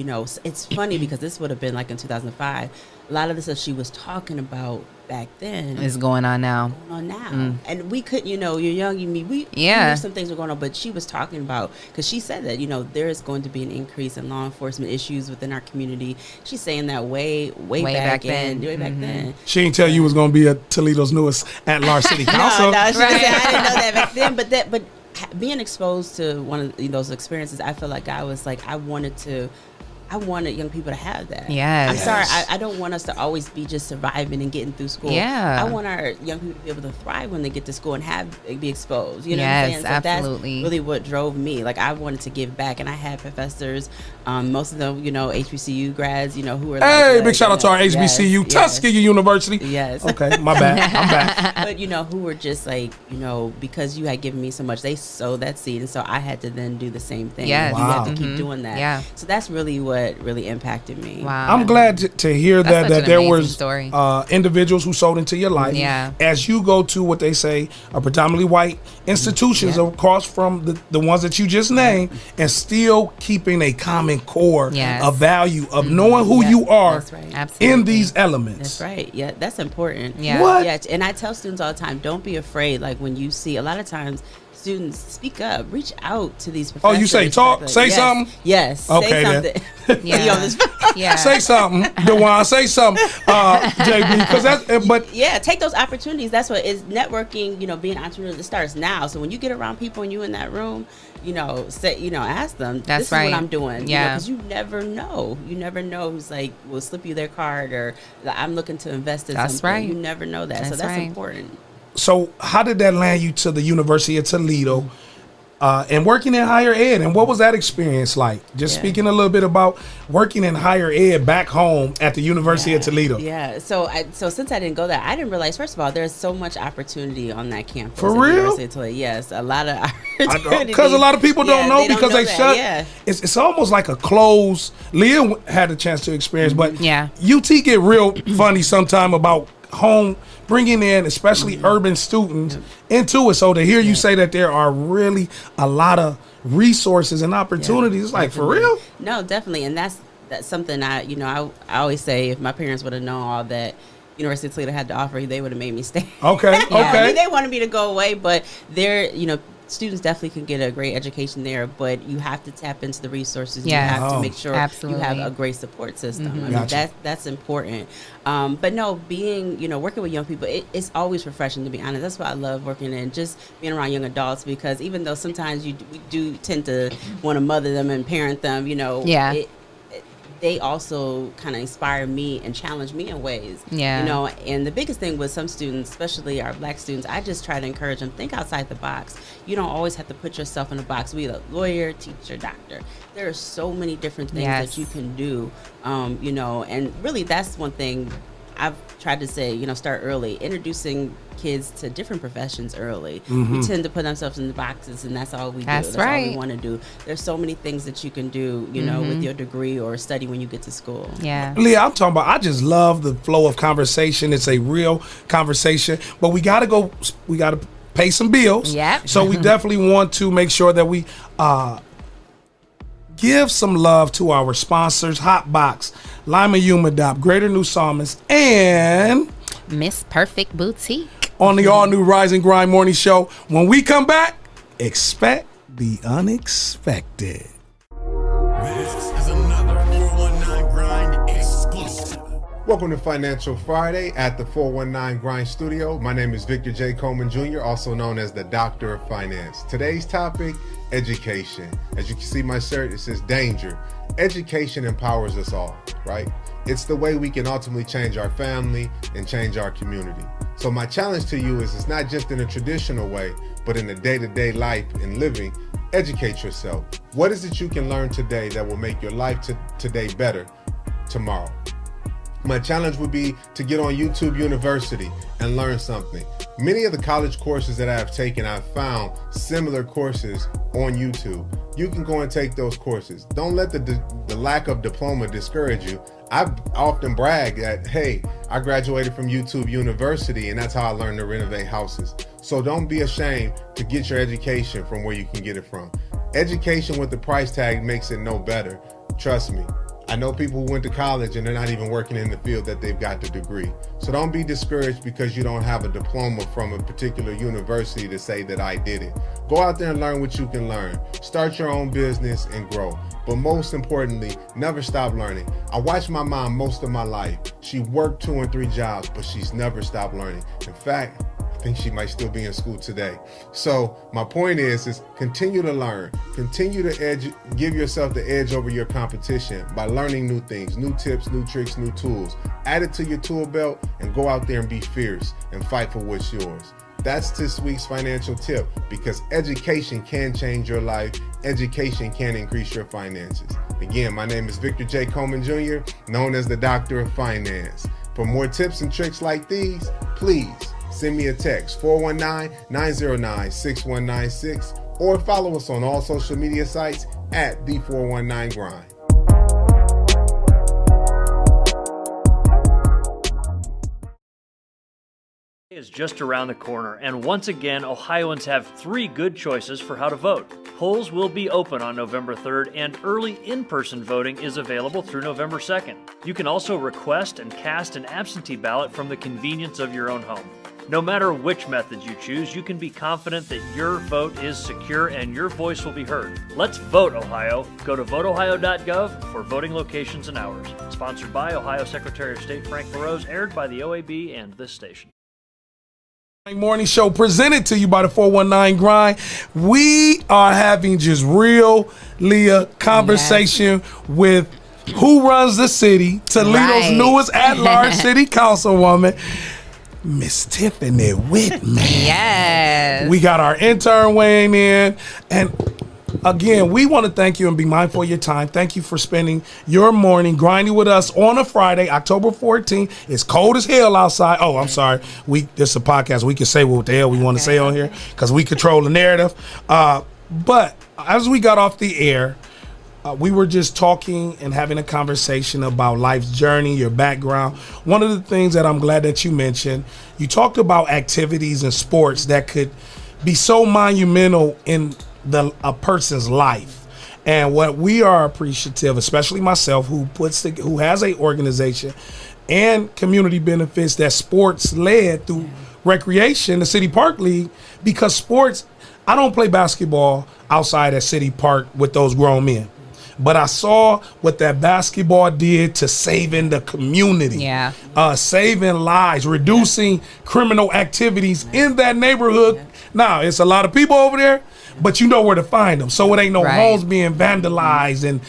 it's funny because this would have been like in 2005. A lot of the stuff she was talking about back then is going on now. And we could, you're young, we knew some things were going on, but she was talking about, because she said that, there is going to be an increase in law enforcement issues within our community. She's saying that way back then. She didn't tell you was going to be a Toledo's newest at-large city council. No, she didn't say, I didn't know that back then, but being exposed to one of those experiences, I feel like I was like, I wanted to I wanted young people to have that. Yes. I'm sorry, I don't want us to always be just surviving and getting through school. Yeah. I want our young people to be able to thrive when they get to school and be exposed. You know Yes, what I'm saying? So absolutely. that's really what drove me. Like, I wanted to give back, and I had professors, most of them, HBCU grads, who were Hey, big shout out to our HBCU, Tuskegee University. Yes. Okay, my bad. I'm back. But, who were just like, because you had given me so much, they sowed that seed, and so I had to then do the same thing. Yes. You Wow. have to keep doing that. Yeah. So that's really what really impacted me. Wow. I'm glad to hear That's such that an there amazing was story. Individuals who sold into your life. Yeah. As you go to what they say are predominantly white institutions across from the ones that you just named, and still keeping a common core Yes. of value of knowing who you are That's right. Absolutely. in these elements. That's right. Yeah, that's important. Yeah. What? Yeah, and I tell students all the time, don't be afraid. Like, when you see, a lot of times, students speak up, reach out to these Oh, professors. you say talk, Like, say yes, something? Yes. Okay, say then. something. Yeah. Be on this- Yeah. Say something, DeJuan. Say something, JB. Because that's but Yeah, take those opportunities. That's what is networking. Being an entrepreneur, it starts now. So when you get around people and you in that room, say, ask them. That's this right. is what I'm doing. Yeah. Because you never know. You never know who's like will slip you their card, or I'm looking to invest in That's something. right. You never know that. So That's that's right. important. so how did that land you to the University of Toledo? And working in higher ed, and what was that experience like? Just Yeah. speaking a little bit about working in higher ed back home at the University of Toledo. Yeah. So since I didn't go there, I didn't realize, first of all, there's so much opportunity on that campus. For at the real? University of Toledo. Yes, a lot of opportunity. Because a lot of people don't Yeah, know because they that. shut. Yeah. It's almost like a closed. Leah had a chance to experience, but Yeah. UT get real funny sometime about home bringing in, especially urban students, into it. So to hear you say that there are really a lot of resources and opportunities, it's like, for real? No, definitely, and that's something I always say, if my parents would have known all that University of Toledo had to offer, they would have made me stay. Okay, I mean, okay. they wanted me to go away, but students definitely can get a great education there, but you have to tap into the resources. Yeah. You have Oh. to make sure Absolutely. you have a great support system. I mean, Gotcha. that's important. But no, working with young people, it's always refreshing, to be honest. That's why I love working and just being around young adults, because even though sometimes we do tend to want to mother them and parent them, Yeah. they also kind of inspire me and challenge me in ways. Yeah. And the biggest thing with some students, especially our black students, I just try to encourage them, think outside the box. You don't always have to put yourself in a box. Be a lawyer, teacher, doctor. There are so many different things Yes. that you can do, and really that's one thing I've tried to say, start early, introducing kids to different professions early. We tend to put ourselves in the boxes, and that's all we do. That's all right. we want to do. There's so many things that you can do, with your degree or study when you get to school. Yeah. Leah, I'm talking about, I just love the flow of conversation. It's a real conversation, but we got to pay some bills. Yep. So we definitely want to make sure that we give some love to our sponsors, Hotbox, Lima Humidop, Greater New Psalmist, and Miss Perfect Boutique. on the all-new Rise and Grind Morning Show. When we come back, expect the unexpected. This is another 419 Grind exclusive. Welcome to Financial Friday at the 419 Grind Studio. My name is Victor J. Coleman Jr., also known as the Doctor of Finance. Today's topic, education. As you can see my shirt, it says danger. Education empowers us all, right? It's the way we can ultimately change our family and change our community. So my challenge to you is, it's not just in a traditional way, but in the day-to-day life and living. Educate yourself. What is it you can learn today that will make your life today better tomorrow? My challenge would be to get on YouTube University and learn something. Many of the college courses that I have taken, I've found similar courses on YouTube. You can go and take those courses. Don't let the lack of diploma discourage you. I've often brag that, hey, I graduated from YouTube University, and that's how I learned to renovate houses. So don't be ashamed to get your education from where you can get it from. Education with the price tag makes it no better. Trust me. I know people who went to college and they're not even working in the field that they've got the degree. So don't be discouraged because you don't have a diploma from a particular university to say that I did it. Go out there and learn what you can learn. Start your own business and grow. But most importantly, never stop learning. I watched my mom most of my life. She worked 2 and 3 jobs, but she's never stopped learning. In fact, I think she might still be in school today. So my point is continue to learn, continue to give yourself the edge over your competition by learning new things, new tips, new tricks, new tools. Add it to your tool belt and go out there and be fierce and fight for what's yours. That's this week's financial tip, because education can change your life. Education can increase your finances. Again, my name is Victor J. Coleman Jr., known as the Doctor of Finance. For more tips and tricks like these, please send me a text, 419-909-6196, or follow us on all social media sites at The 419 Grind. Is just around the corner, and once again, Ohioans have 3 good choices for how to vote. Polls will be open on November 3rd, and early in-person voting is available through November 2nd. You can also request and cast an absentee ballot from the convenience of your own home. No matter which method you choose, you can be confident that your vote is secure and your voice will be heard. Let's vote, Ohio. Go to voteohio.gov for voting locations and hours. Sponsored by Ohio Secretary of State Frank LaRose, aired by the OAB and this station. Morning show presented to you by the 419 Grind. We are having just real, Leah, conversation with who runs the city, Toledo's newest at-large city councilwoman, Miss Tiffany Whitman. Yes. We got our intern weighing in. And again, we want to thank you and be mindful of your time. Thank you for spending your morning grinding with us on a Friday, October 14th. It's cold as hell outside. Oh, I'm sorry. This is a podcast. We can say what the hell we want to say on here because we control the narrative. But as we got off the air, we were just talking and having a conversation about life's journey, your background. One of the things that I'm glad that you mentioned, you talked about activities and sports that could be so monumental in a person's life. And what we are appreciative, especially myself, who has a organization and community benefits that sports led through recreation, the City Park League, because sports, I don't play basketball outside at City Park with those grown men. But I saw what that basketball did to saving the community, saving lives, reducing criminal activities in that neighborhood. Now, it's a lot of people over there, but you know where to find them. So it ain't no homes being vandalized and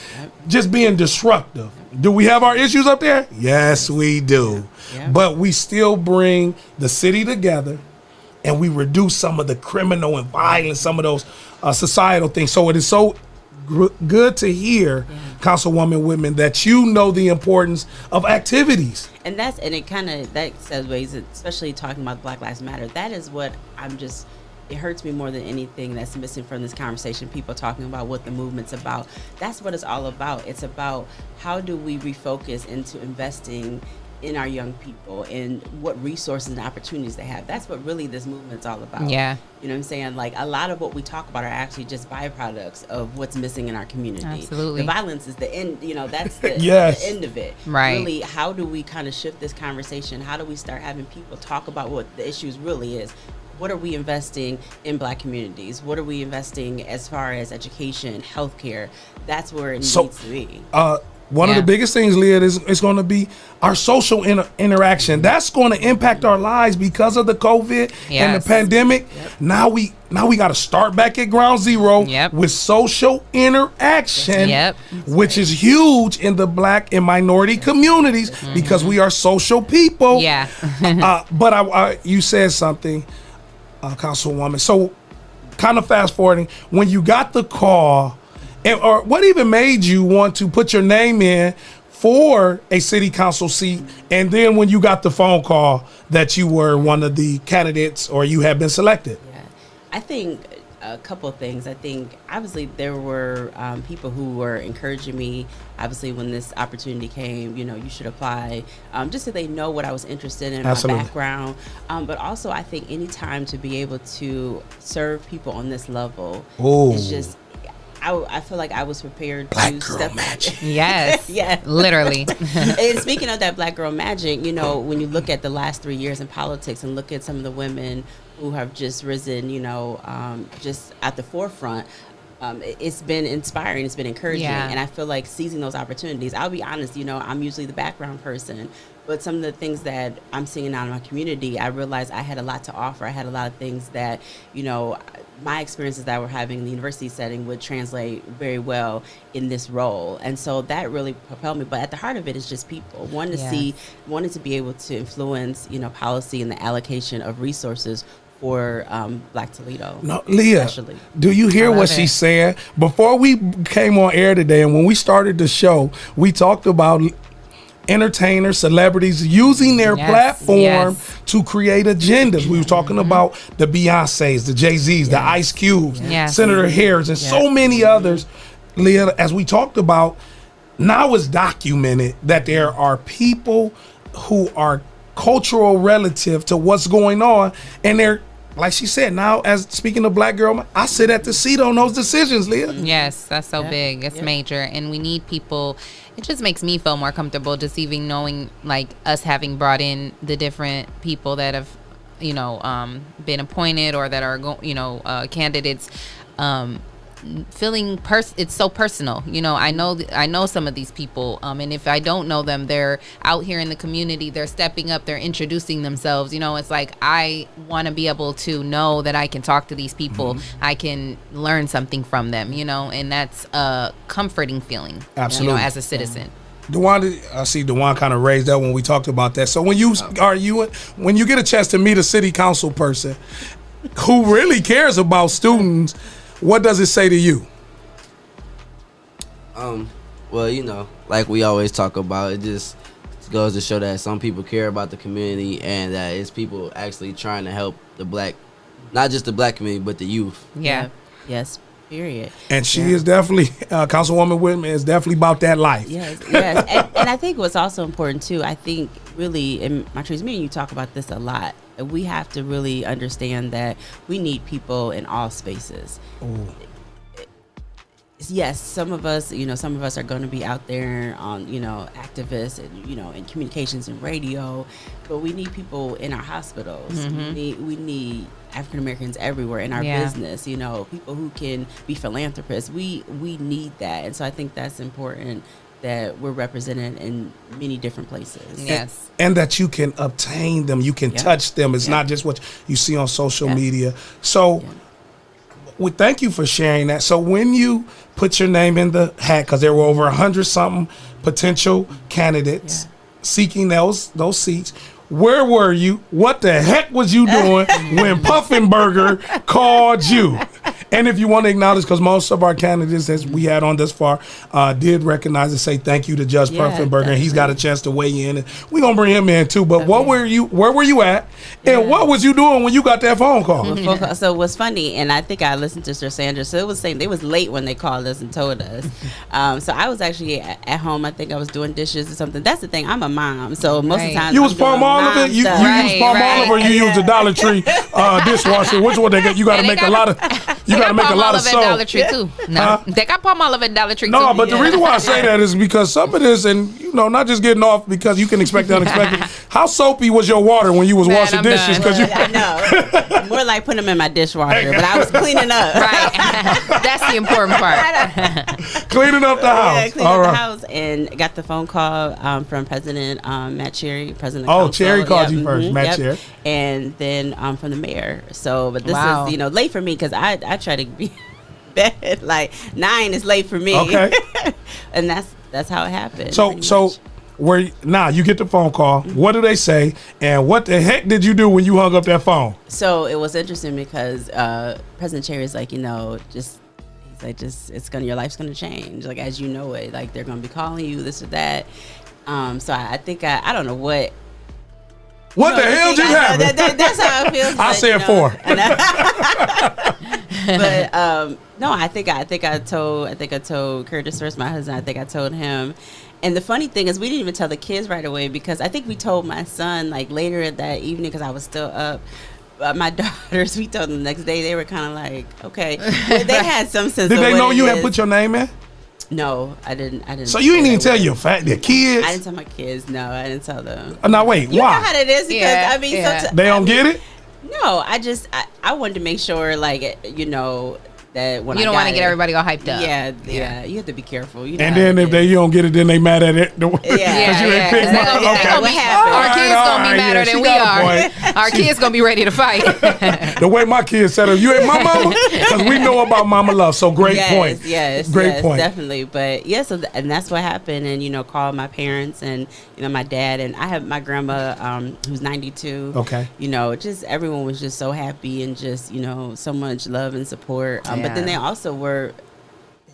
just being disruptive. Do we have our issues up there? Yes, we do. But we still bring the city together and we reduce some of the criminal and violence, some of those societal things. So it is so good to hear, Councilwoman Whitman, that you know the importance of activities. And that segues, especially talking about Black Lives Matter. That is what it hurts me more than anything that's missing from this conversation. People talking about what the movement's about. That's what it's all about. It's about how do we refocus into investing in our young people and what resources and opportunities they have. That's what really this movement's all about. Yeah. You know what I'm saying? Like, a lot of what we talk about are actually just byproducts of what's missing in our community. Absolutely. The violence is the end, that's the, the end of it. Right. Really, how do we kind of shift this conversation? How do we start having people talk about what the issues really is? What are we investing in Black communities? What are we investing as far as education, healthcare? That's where it needs to be. One of the biggest things, Leah, is going to be our social interaction. That's going to impact our lives because of the COVID and the pandemic. Now we got to start back at ground zero with social interaction, which is huge in the Black and minority communities because we are social people. But you said something, Councilwoman. So kind of fast forwarding, when you got the call, or what even made you want to put your name in for a city council seat, and then when you got the phone call that you were one of the candidates or you had been selected? I think a couple of things. I think obviously there were people who were encouraging me. Obviously, when this opportunity came, you should apply, just so they know what I was interested in, my background. But also, I think any time to be able to serve people on this level is just. I feel like I was prepared Black to girl step magic. Yes. Literally. And speaking of that Black girl magic, when you look at the last 3 years in politics and look at some of the women who have just risen, just at the forefront, it's been inspiring, it's been encouraging, Yeah. and I feel like seizing those opportunities. I'll be honest, I'm usually the background person, but some of the things that I'm seeing out in my community, I realized I had a lot to offer. I had a lot of things that, my experiences that I were having in the university setting would translate very well in this role. And so that really propelled me. But at the heart of it is just people wanting to be able to influence, policy and the allocation of resources for Black Toledo. No, Leah, especially. do you hear what she's saying? Before we came on air today, and when we started the show, we talked about entertainers, celebrities using their platform to create agendas. We were talking about the Beyoncés, the Jay-Z's, the Ice Cubes, Senator Harris, and so many others. Leah, as we talked about, now it's documented that there are people who are cultural relative to what's going on, and they're, like she said, now as speaking of Black girl, I sit at the seat on those decisions, Leah. Yes, that's so big. It's major, and we need people. It just makes me feel more comfortable just even knowing, like, us having brought in the different people that have, been appointed or that are candidates. Feeling it's so personal. I know some of these people, and if I don't know them, they're out here in the community, they're stepping up, they're introducing themselves. It's like I want to be able to know that I can talk to these people, I can learn something from them, and that's a comforting feeling. Absolutely. As a citizen. Dewan, I see Dewan kind of raised that when we talked about that. So when you when you get a chance to meet a city council person who really cares about students, what does it say to you? Well, like we always talk about, it just goes to show that some people care about the community and that it's people actually trying to help the Black, not just the Black community, but the youth. Yeah. Yes. Period. And she is definitely, Councilwoman Whitman is definitely about that life. Yes. And I think what's also important too, I think really, in Montrese, me and you talk about this a lot. We have to really understand that we need people in all spaces. Ooh. Yes, some of us are going to be out there on, activists and, in communications and radio, but we need people in our hospitals. Mm-hmm. We need African Americans everywhere in our business, people who can be philanthropists. We need that. And so I think that's important, that we're represented in many different places. Yes. And that you can obtain them, you can touch them. It's not just what you see on social media. So we thank you for sharing that. So when you put your name in the hat, because there were over 100-something potential candidates seeking those seats, where were you? What the heck was you doing when Puffinburger called you? And if you want to acknowledge, because most of our candidates that we had on this far did recognize and say thank you to Judge Puffinburger, and he's got a chance to weigh in. And we're going to bring him in too. But where were you at? And what was you doing when you got that phone call? So what's funny, and I think I listened to Sir Sandra, so it was saying they was late when they called us and told us. So I was actually at home. I think I was doing dishes or something. That's the thing. I'm a mom. So most of the time. You was Palmolive? You use Palmolive or you use the Dollar Tree dishwasher? Which one they got? You got to make a lot of. You got to make a lot of soap. Dollar Tree too. No, they got Palmolive at Dollar Tree too. No, but the reason why I say that is because some of this, and not just getting off because you can expect the unexpected. How soapy was your water when you was washing dishes? Because no, more like putting them in my dishwasher, but I was cleaning up. Right, that's the important part. Cleaning up the house. Yeah, cleaning up the house, and got the phone call from President Matt Cherry, President. Oh, Council. Cherry called you first, Matt Cherry, and then from the mayor. So, but this is late for me because I try to be bed like 9 is late for me. Okay, and that's how it happened. So now you get the phone call. What do they say? And what the heck did you do when you hung up that phone? So it was interesting because President Cherry is like, your life's gonna change, like as you know it, like they're gonna be calling you this or that. So I think I don't know what. What the hell just happened? That's how it feels. I said 4. But no, I think I told Curtis first, my husband. I think I told him. And the funny thing is, we didn't even tell the kids right away because I think we told my son like later that evening because I was still up. My daughters, we told them the next day. They were kind of like, okay. But they had some sense. Did they know you had put your name in? No, I didn't. So you didn't even tell your kids? I didn't tell my kids. No, I didn't tell them. Now wait, you why? You know how it is because they don't get it. No, I wanted to make sure, like, that when you don't want to get everybody all hyped up. Yeah. You have to be careful. You know And then if you don't get it, then they mad at it. Because you ain't picked mine. Our kids gonna be madder than we are. Our kids gonna be ready to fight. The way my kids said, "You ain't my mama," because we know about mama love. So great point. Great point. Definitely. But and that's what happened. And called my parents and my dad, and I have my grandma who's 92. Okay. Just everyone was just so happy and just so much love and support. But then they also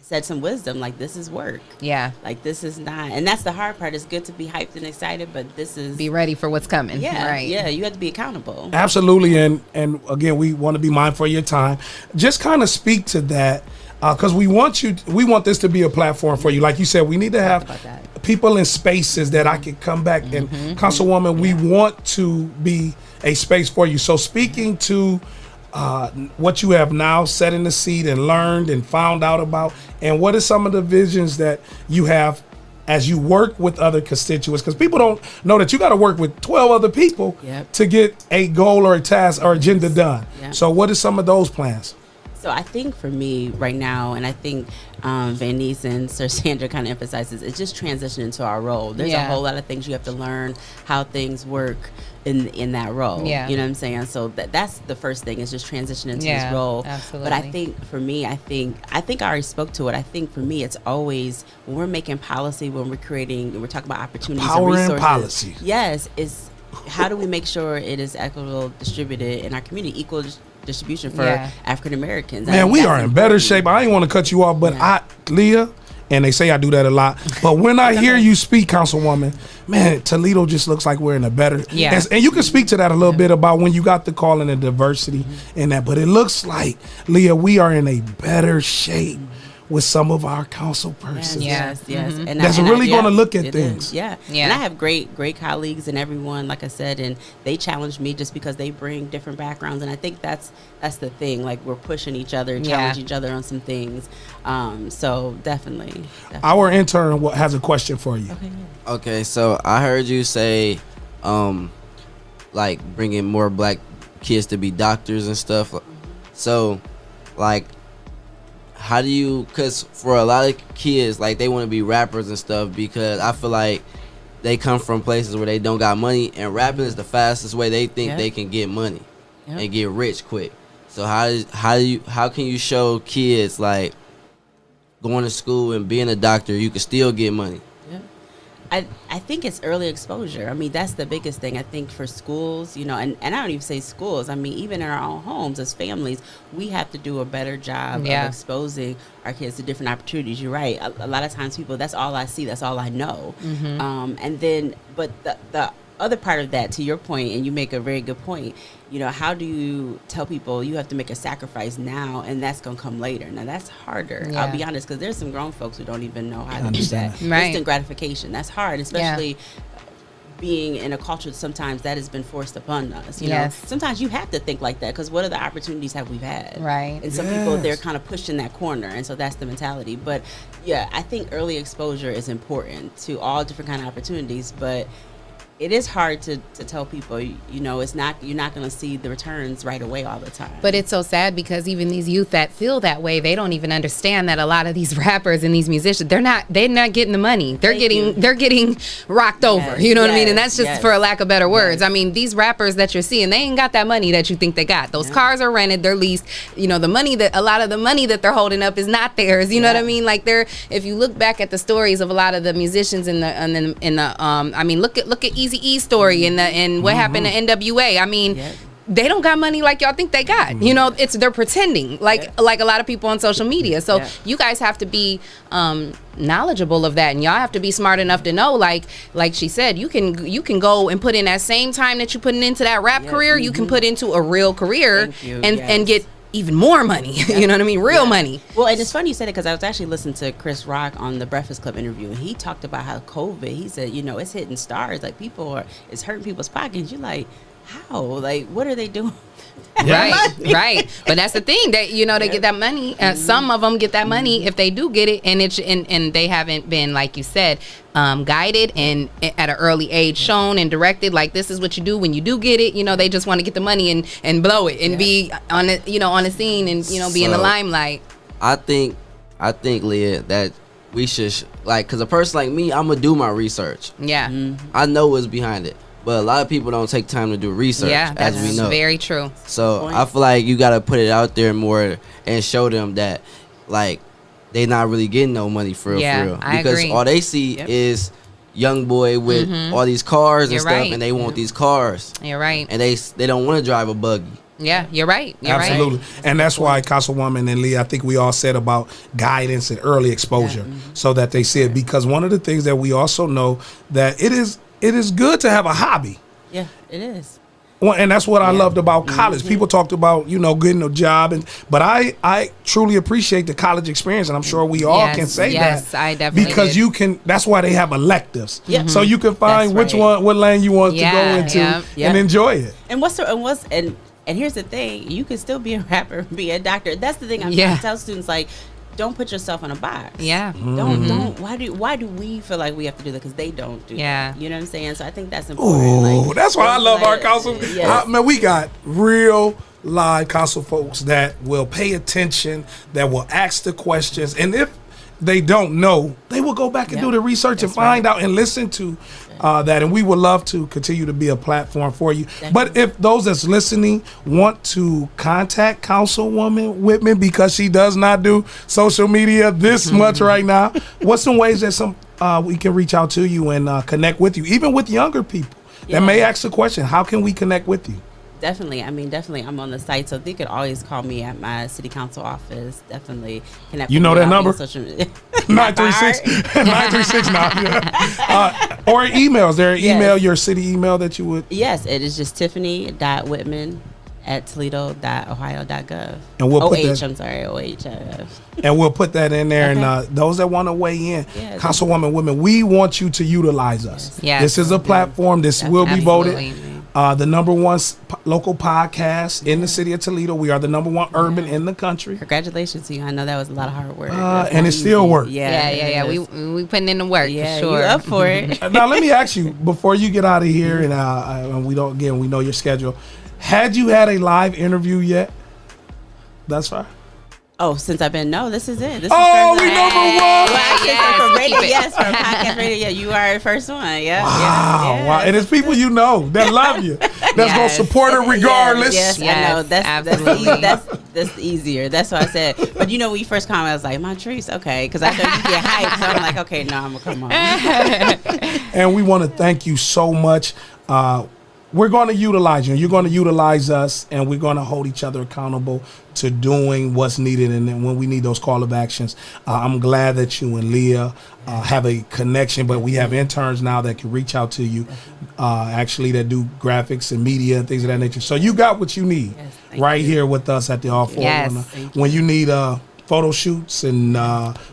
said some wisdom, like, this is work. Yeah. Like, this is not, and that's the hard part. It's good to be hyped and excited, but this is, be ready for what's coming. Yeah. Right. Yeah. You have to be accountable. Absolutely. And again, we want to be mindful of your time. Just kind of speak to that. Because we want this to be a platform for you. Like you said, we need to have people in spaces that I can come back and Councilwoman, we want to be a space for you. So speaking to what you have now set in the seat and learned and found out about, and what are some of the visions that you have as you work with other constituents? Because people don't know that you got to work with 12 other people to get a goal or a task or agenda done. So what are some of those plans? So I think for me right now, and I think Vanice and Sir Sandra kind of emphasizes, it's just transition into our role. There's a whole lot of things you have to learn how things work in that role. Yeah. You know what I'm saying? So that's the first thing, is just transition into this role. Absolutely. But I think for me, I think I already spoke to it. I think for me, it's always when we're making policy, when we're creating, we're talking about opportunities Power and resources. and policy. Yes, it's how do we make sure it is equitable distributed in our community, equal distribution for African Americans. Man, we are in better shape. I ain't want to cut you off, but Leah, and they say I do that a lot, but when I hear you speak, Councilwoman, man, Toledo just looks like we're in a better. And you can speak to that a little bit about when you got the call and the diversity in that, but it looks like, Leah, we are in a better shape with some of our council persons. Yes. And that's really going to look at things. And I have great colleagues and everyone, like I said, and they challenge me just because they bring different backgrounds, and I think that's the thing. Like, we're pushing each other, challenge each other on some things. So definitely. Our intern has a question for you. Okay, so I heard you say, like, bringing more black kids to be doctors and stuff. So, like, how do you, because for a lot of kids, like, they want to be rappers and stuff, because I feel like they come from places where they don't got money, and rapping is the fastest way they think they can get money and get rich quick. So how can you show kids, like, going to school and being a doctor, you can still get money? I think it's early exposure. I mean, that's the biggest thing, I think, for schools, and I don't even say schools. I mean, even in our own homes as families, we have to do a better job of exposing our kids to different opportunities. You're right. A lot of times people, that's all I see, that's all I know. And then, but the other part of that, to your point, and you make a very good point, how do you tell people you have to make a sacrifice now and that's going to come later? Now, that's harder. I'll be honest, because there's some grown folks who don't even know how to do that. Instant gratification, that's hard, especially being in a culture sometimes that has been forced upon us. You know, sometimes you have to think like that, because what other opportunities have we had? Right. And some people, they're kind of pushed in that corner, and so that's the mentality. But yeah, I think early exposure is important to all different kind of opportunities, but it is hard to tell people, it's not, you're not going to see the returns right away all the time. But it's so sad, because even these youth that feel that way, they don't even understand that a lot of these rappers and these musicians, they're not getting the money. They're getting rocked over. You know what I mean? And that's just for a lack of better words. I mean, these rappers that you're seeing, they ain't got that money that you think they got. Those cars are rented, they're leased. The money a lot of the money that they're holding up is not theirs. You know what I mean? Like, if you look back at the stories of a lot of the musicians in the I mean, look at Eazy-E's story and what happened to NWA. I mean, they don't got money like y'all think they got. They're pretending like a lot of people on social media. So you guys have to be knowledgeable of that, and y'all have to be smart enough to know, like she said, you can go and put in that same time that you putting into that rap career, you can put into a real career and get even more money. You know what I mean? Real money. Well, and it's funny you said it, because I was actually listening to Chris Rock on the Breakfast Club interview, and he talked about how COVID, he said, it's hitting stars, like it's hurting people's pockets. You're like, how? Like, what are they doing? Right. But that's the thing that they get that money. Some of them get that money if they do get it, and they haven't been, like you said, guided and at an early age shown and directed. Like, this is what you do when you do get it. They just want to get the money and blow it and be on the on the scene and be in the limelight. I think Leah, that we should because a person like me, I'm gonna do my research. Yeah. I know what's behind it. But a lot of people don't take time to do research, as we know. Very true. So I feel like you got to put it out there more and show them that, they not really getting no money for real. Because I agree. all they see is young boy with all these cars and stuff, and they want these cars. You're right. And they don't want to drive a buggy. Yeah, you're right. Absolutely. And that's why Councilwoman and Leah, I think we all said about guidance and early exposure so that they see it. Because one of the things that we also know that it is good to have a hobby. Yeah, it is. Well, and that's what I loved about college. People talked about, getting a job, but I truly appreciate the college experience, and I'm sure we all can say that. Yes, I definitely because did. you can. That's why they have electives. So you can find what lane you want to go into and enjoy it. And here's the thing: you can still be a rapper, and be a doctor. That's the thing I'm trying to tell students, don't put yourself in a box. Yeah. Don't. Why do we feel like we have to do that? Because they don't do that. You know what I'm saying? So I think that's Ooh, important. that's why I love our council. Man, we got real live council folks that will pay attention, that will ask the questions, and if they don't know, they will go back and do the research and find out and listen to that. And we would love to continue to be a platform for you. Definitely. But if those that's listening want to contact Councilwoman Whitman, because she does not do social media this much right now, what's some ways that we can reach out to you and connect with you, even with younger people that may ask the question, how can we connect with you? Definitely. I'm on the site, so they could always call me at my city council office. Definitely connect. You know that number? 936 now. Or emails. There email, your city email that you would. Yes, it is just Tiffany.Whitman@Toledo.ohio.gov. And we'll put that. that. I'm sorry, OH. And we'll put that in there. And those that want to weigh in, Councilwoman Whitman, we want you to utilize us. Yes. This is a platform. This will be voted. The number one local podcast in the city of Toledo. We are the number one urban in the country. Congratulations to you. I know that was a lot of hard work. And it's still work. Yeah. We putting in the work for sure. You up for it. Now let me ask you, before you get out of here, and we know your schedule. Had you had a live interview yet? That's fine. Oh, since I've been this is it. This is we number one. For radio, for podcast radio, you are the first one. Yeah. Wow. And it's people you know that love you. That's gonna support her regardless. Yes, I know. That's easier. That's what I said. But when you first commented, I was like, Montrese, okay, because I know you get hyped. So I'm like, okay, no, I'm gonna come on. And we want to thank you so much. We're going to utilize you, and you're going to utilize us, and we're going to hold each other accountable to doing what's needed. And then when we need those call of actions, I'm glad that you and Leah have a connection, but we have interns now that can reach out to you, actually that do graphics and media and things of that nature. So you got what you need here with us at the All For One. When you need photo shoots and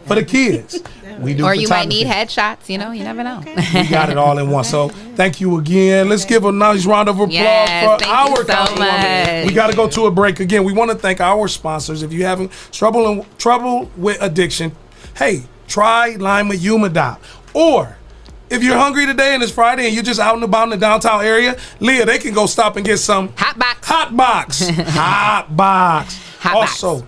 for the kids. We do. Or you might need headshots, you never know. We got it all in one. So thank you again. Let's give a nice round of applause for our Councilwoman. We got to go to a break again. We want to thank our sponsors. If you having trouble with addiction, hey, try Lima Humidop. Or if you're hungry today and it's Friday and you're just out and about in the downtown area, Leah, they can go stop and get some Hot Box. Hot Box. Also,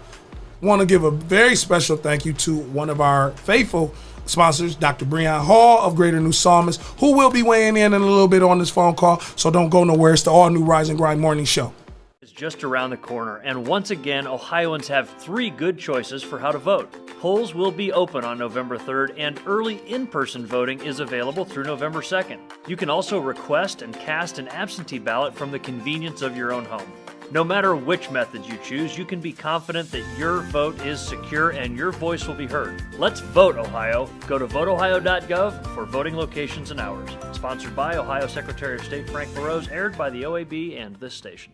want to give a very special thank you to one of our faithful sponsors, Dr. Breon Hall of Greater New Psalmist, who will be weighing in a little bit on this phone call. So don't go nowhere. It's the all new Rise and Grind Morning Show. It's just around the corner, and once again, Ohioans have 3 good choices for how to vote. Polls will be open on November 3rd, and early in-person voting is available through November 2nd. You can also request and cast an absentee ballot from the convenience of your own home. No matter which method you choose, you can be confident that your vote is secure and your voice will be heard. Let's vote, Ohio. Go to voteohio.gov for voting locations and hours. Sponsored by Ohio Secretary of State Frank LaRose, aired by the OAB and this station.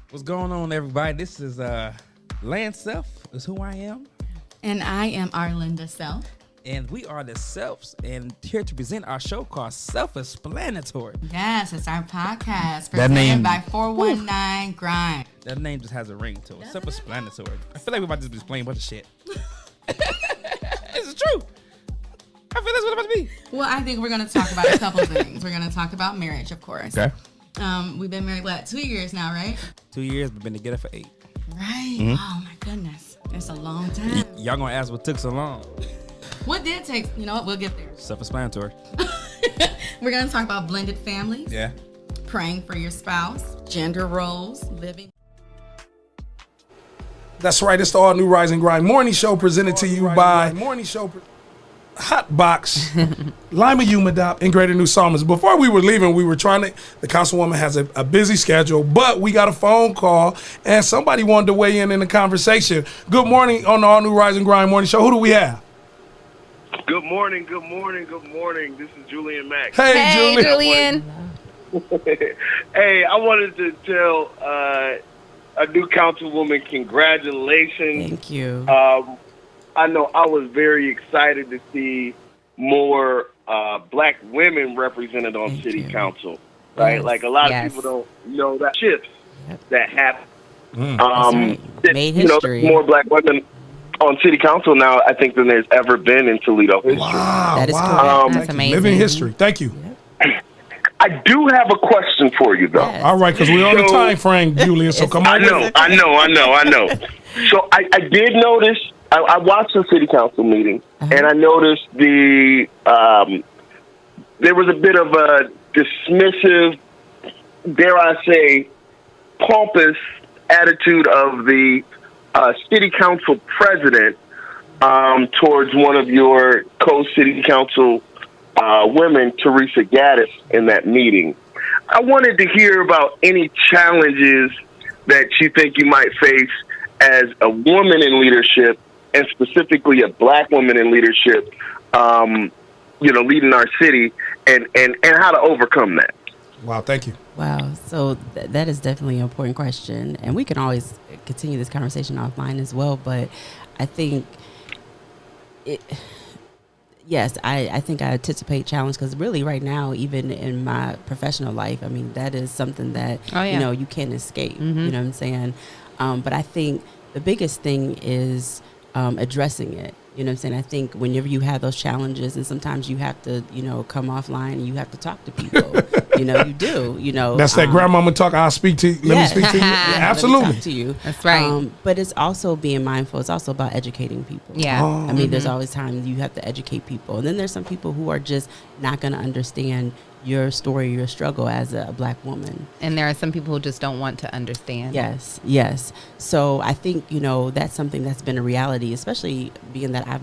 What's going on, everybody? This is Lance Self, is who I am. And I am Arlinda Self. And we are the Selfs, and here to present our show called Self-Explanatory. Yes, it's our podcast That name- presented by 419 Grind. That name just has a ring to it. Self-Explanatory. I feel like we're about to just be explaining a bunch of shit. It's true. I feel that's what it's about to be. Well, I think we're going to talk about a couple things. We're going to talk about marriage, of course. Okay. We've been married, 2 years now, right? 2 years, we've been together for 8. Right. Mhm. Oh, my goodness. It's a long time. Y'all gonna ask what took so long? What did take? You know what? We'll get there. Self-explanatory. We're going to talk about blended families. Yeah. Praying for your spouse. Gender roles. Living. That's right. It's the All New Rise and Grind Morning Show presented to you by Hot Box, Lima Umadop, and Greater New Psalmist. Before we were leaving, we were trying to, the councilwoman has a busy schedule, but we got a phone call and somebody wanted to weigh in the conversation. Good morning on the All New Rise and Grind Morning Show. Who do we have? Good morning, good morning, good morning. This is Julian Mack. Hey, Julian. Hey, I wanted to tell a new councilwoman congratulations. Thank you. I know I was very excited to see more black women represented on city council, right? Yes. Like a lot Yes. of people don't know that shifts that happen. Made You know, history. there's more black women on city council now, I think, than there's ever been in Toledo history. Wow, That is wow. correct. Thank you. Living history. Thank you. I do have a question for you, though. All right, because we're on the So- time frame, Julian, so come on. I know. So I did notice, I watched the city council meeting, and I noticed there was a bit of a dismissive, dare I say, pompous attitude of the city council president towards one of your co-city council women, Teresa Gaddis, in that meeting. I wanted to hear about any challenges that you think you might face as a woman in leadership, and specifically a black woman in leadership, leading our city, and how to overcome that. Wow, thank you. Wow. So that is definitely an important question. And we can always continue this conversation offline as well. But I think yes, I think I anticipate challenge because really right now, even in my professional life, I mean, that is something that, you can't escape. You know what I'm saying? But I think the biggest thing is addressing it. You know what I'm saying? I think whenever you have those challenges, and sometimes you have to, come offline and you have to talk to people. You do. That's that grandmama talk. I'll speak to you. Let me speak to you. Yeah, absolutely. Let me talk to you. That's right. But it's also being mindful. It's also about educating people. Yeah. I mean, there's always times you have to educate people, and then there's some people who are just not going to understand your story, your struggle as a black woman. And there are some people who just don't want to understand. Yes. So I think, that's something that's been a reality, especially being that I've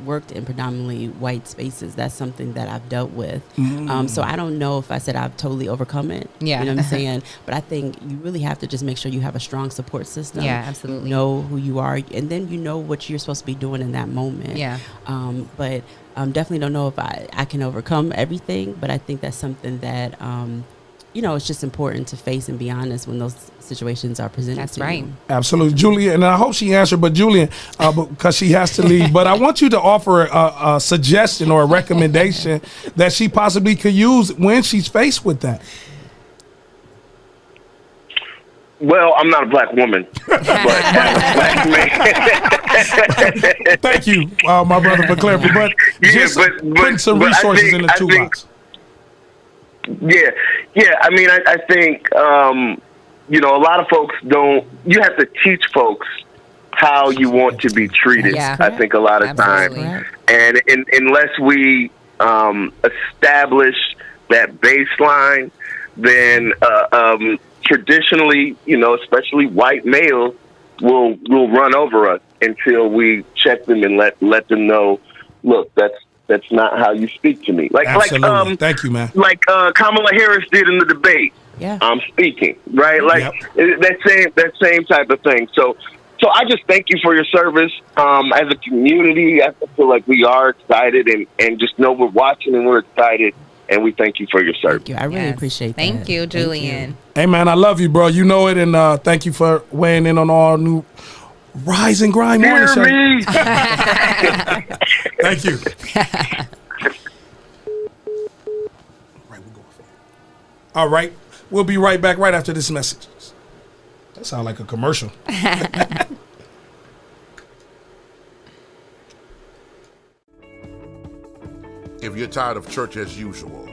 worked in predominantly white spaces. That's something that I've dealt with. So I don't know if I said I've totally overcome it. Yeah. You know what I'm saying? But I think you really have to just make sure you have a strong support system. Yeah, absolutely. Know who you are, and then you know what you're supposed to be doing in that moment. Yeah. But definitely don't know if I can overcome everything, but I think that's something that, it's just important to face and be honest when those situations are presented. That's to right. you. Absolutely. Julian, and I hope she answered, but Julian, because she has to leave, but I want you to offer a suggestion or a recommendation that she possibly could use when she's faced with that. Well, I'm not a black woman, but as a black man. Thank you, my brother, for clarifying. But just putting some resources in the toolbox. Yeah. I mean, I think, a lot of folks don't, you have to teach folks how you want to be treated, I think, a lot of times. And unless we establish that baseline, then traditionally, especially white males will run over us until we check them and let them know, look, that's not how you speak to me. Absolutely. Thank you, man. Like Kamala Harris did in the debate. Yeah. I'm speaking, right? That same type of thing. So I just thank you for your service. As a community, I feel like we are excited and just know we're watching and we're excited. And we thank you for your service. Thank you. I really appreciate that. Thank you, Julian. Hey, man, I love you, bro. You know it, and thank you for weighing in on All New Rise and Grind Morning Show. Me. Thank you. All right. We'll be right back right after this message. That sounds like a commercial. If you're tired of church as usual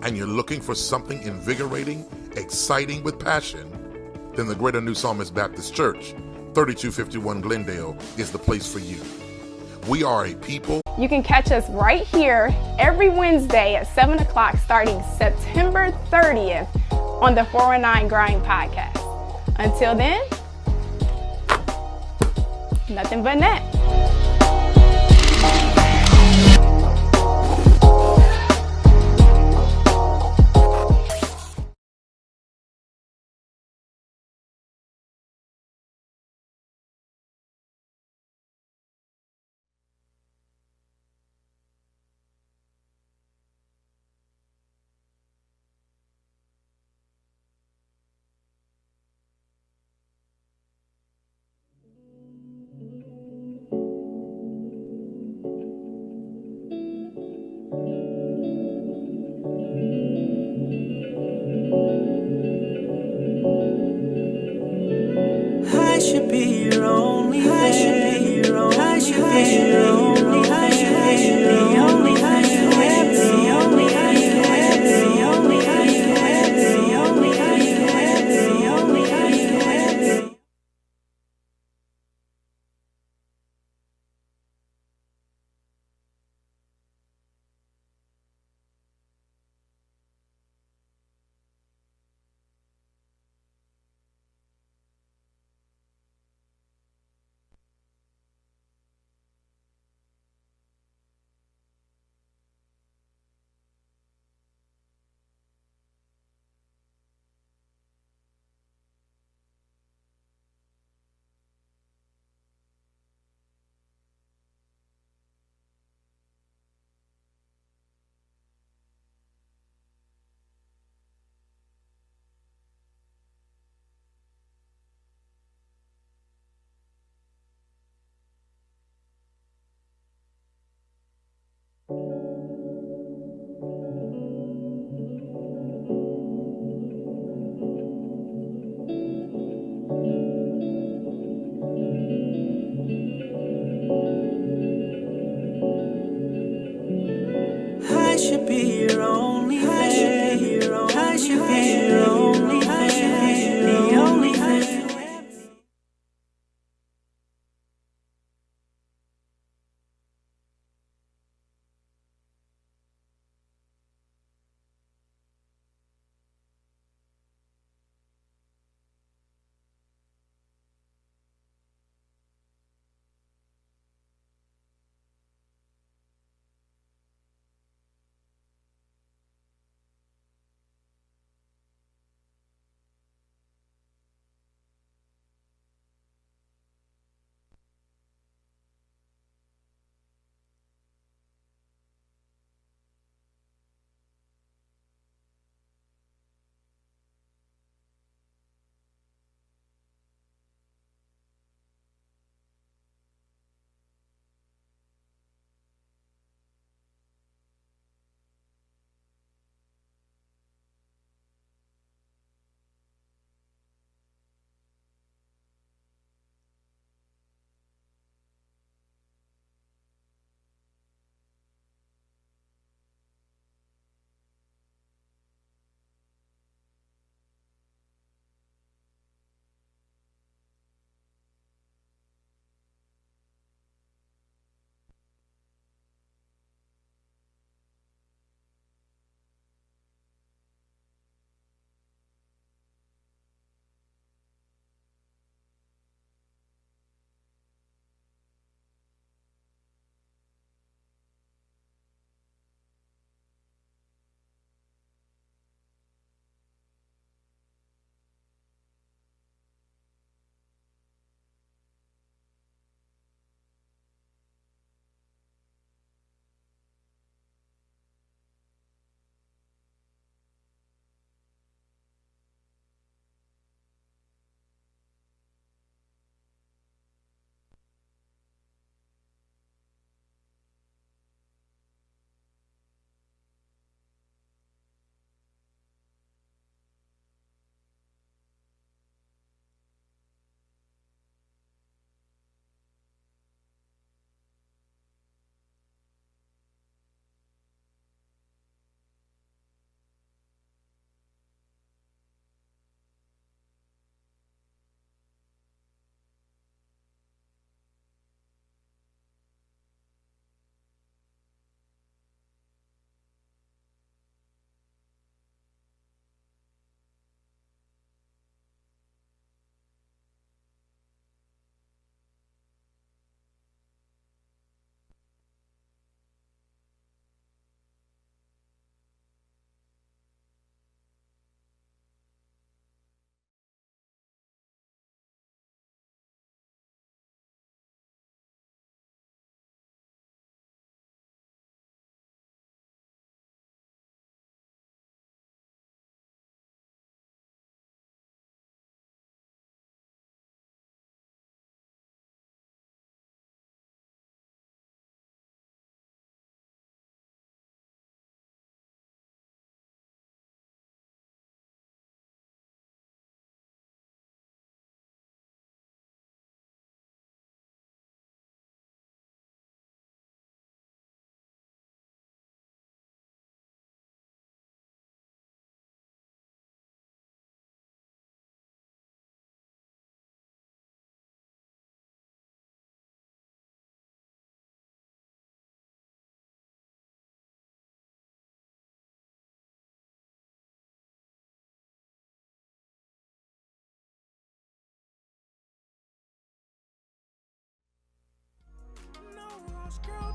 and you're looking for something invigorating, exciting with passion, then the Greater New Psalmist Baptist Church, 3251 Glendale, is the place for you. We are a people. You can catch us right here every Wednesday at 7 o'clock starting September 30th on the 419 Grind podcast. Until then, nothing but net. I should be your only fan. I should be your only I should be your only I should be your only I should be your only I should be your only I should be your only I should be your only I should be. I should be your only fan. I should be your only I should be your only I should be your only I should.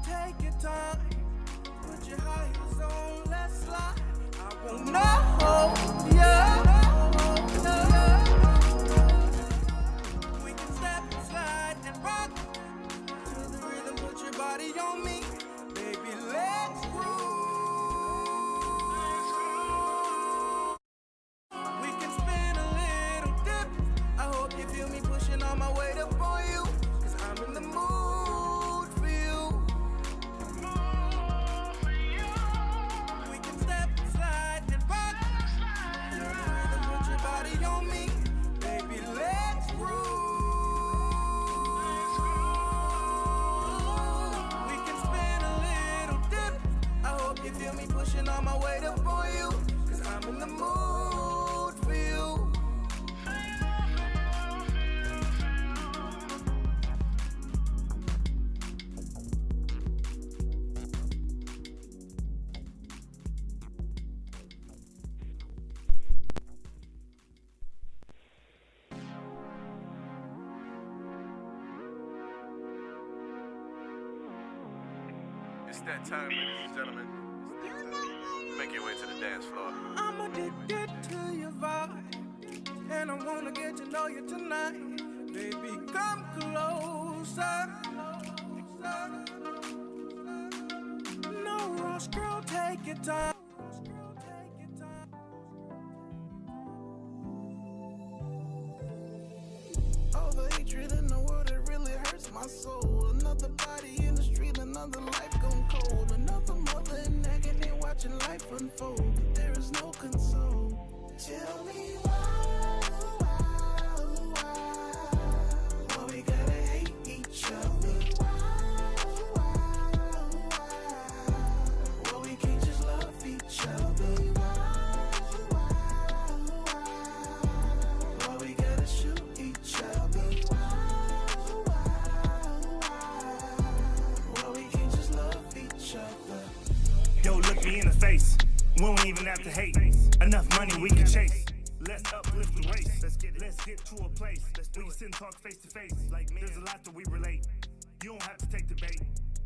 Take your time, put your high heels on, let's slide. I won't know, yeah. We can step and slide and rock to the rhythm. Put your body on me, baby. Let's groove. We can spin a little dip. I hope you feel me pushing on my weight up on you, 'cause I'm in the mood for you. We can step, slide, and rock. To the rhythm, put your body on me, baby. Let's groove. We can spin a little dip. I hope you feel me pushing on my weight up on you, 'cause I'm in the mood for you. It's that time, ladies and gentlemen. Make your way to the dance floor. I'm addicted to your vibe, and I wanna get to know you tonight. Baby, come closer. No rush, girl, take your time. All the hatred in the world, it really hurts my soul. Another body in the street, another life gone cold. Another mother in agony watching life unfold. But there is no console. Tell me why we gotta hate each other. Why we can't just love each other. Why we gotta shoot each other. Why we can't just love each other. Yo, look me in the face. We don't even have to hate. Enough money we can chase. Let's uplift the race. Let's get to a place. We can sit and talk face to face. Like me, there's a lot that we relate. You don't have to take the bait.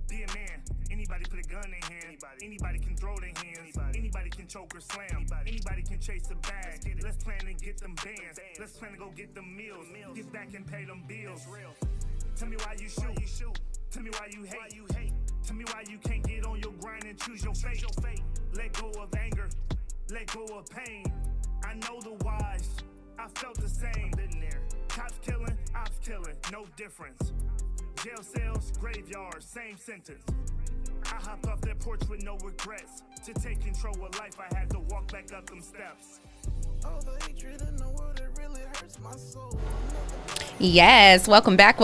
Be a man. Anybody put a gun in hand. Anybody can throw their hands. Anybody can choke or slam. Anybody can chase a bag. Let's plan and get them bands. Let's plan to go get them meals. Get back and pay them bills. Tell me why you shoot. Tell me why you hate. Tell me why you can't get on your grind and choose your fate. Let go of anger. Let go of pain. I know the whys. I felt the same. Been there. Cops killing, ops killing. No difference. Jail cells, graveyards, same sentence. I hopped off that porch with no regrets. To take control of life, I had to walk back up them steps. All the hatred in the world, it really hurts my soul. Yes, welcome back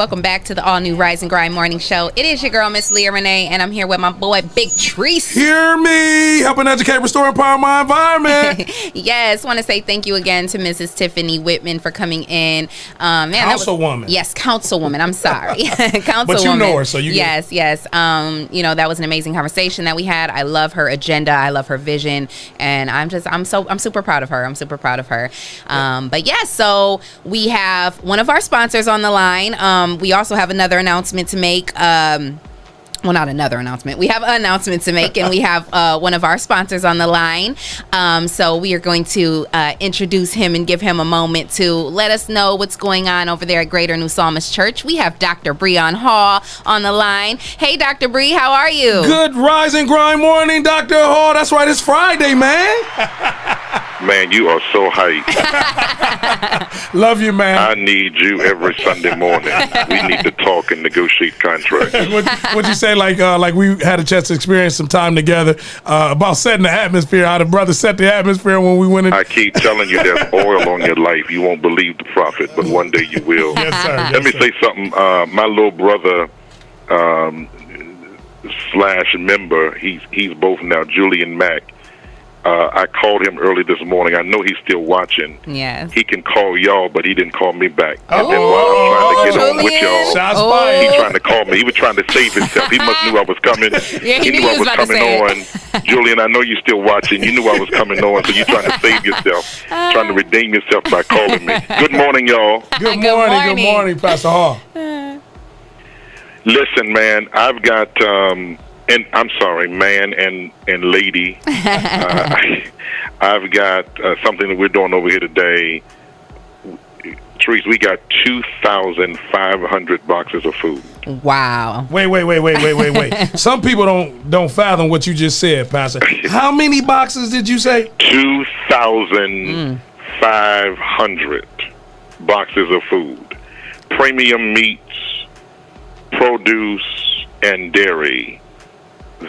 to the all new Rise and Grind morning show. It is your girl, Miss Leah Renee, and I'm here with my boy, Big Treese. Hear me, helping educate, restore, and empower my environment. Yes, want to say thank you again to Mrs. Tiffany Whitman for coming in. Councilwoman. Yes, Councilwoman. I'm sorry, Councilwoman. But you know her, so you. Yes. You know, that was an amazing conversation that we had. I love her agenda. I love her vision, and I'm super proud of her. But yeah, so we have one of our sponsors on the line. We also have another announcement to make. Well, not another announcement. We have an announcement to make, and we have one of our sponsors on the line. So we are going to introduce him and give him a moment to let us know what's going on over there at Greater New Psalmist Church. We have Dr. Breon Hall on the line. Hey, Dr. Bree, how are you? Good Rise and Grind morning, Dr. Hall. That's right, it's Friday, man. Man, you are so hype. Love you, man. I need you every Sunday morning. We need to talk and negotiate contracts. What'd you say? Like we had a chance to experience some time together about setting the atmosphere. How the brother set the atmosphere when we went in. I keep telling you there's oil on your life. You won't believe the prophet, but one day you will. Yes, sir. Let me say something. My little brother / member, he's both now, Julian Mack. I called him early this morning. I know he's still watching. Yes. He can call y'all, but he didn't call me back. And then while I'm trying to get on with y'all, he's trying to call me. He was trying to save himself. He must knew I was coming. Yeah, he knew I was coming on. Julian, I know you're still watching. You knew I was coming on, so you're trying to save yourself, trying to redeem yourself by calling me. Good morning, y'all. Good morning, Pastor Hall. Listen, man, I've got, and I'm sorry, man and lady. I've got something that we're doing over here today. Trees, we got 2,500 boxes of food. Wow. Wait. Some people don't fathom what you just said, Pastor. How many boxes did you say? 2,500 boxes of food. Premium meats, produce, and dairy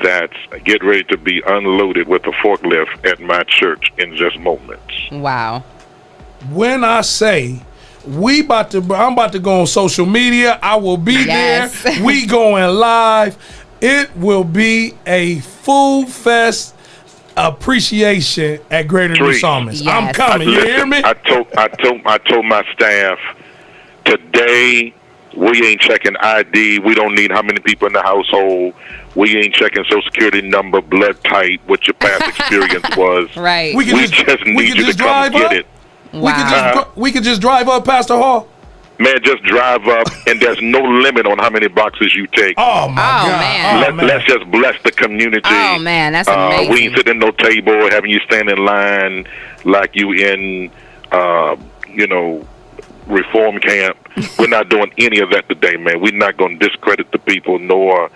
that's get ready to be unloaded with a forklift at my church in just moments. Wow. When I say I'm about to go on social media. I will be there. We going live. It will be a full fest appreciation at Greater New Psalmist. I'm coming. You hear me? I told my staff today we ain't checking ID. We don't need how many people in the household. We ain't checking Social Security number, blood type, what your past experience was. Right. We just need you to come get it. Wow. We could just drive up, Pastor Hall. Man, just drive up, and there's no limit on how many boxes you take. Oh, my God. Man. Let's just bless the community. Oh, man, that's amazing. We ain't sitting at no table having you stand in line like you in, reform camp. We're not doing any of that today, man. We're not going to discredit the people nor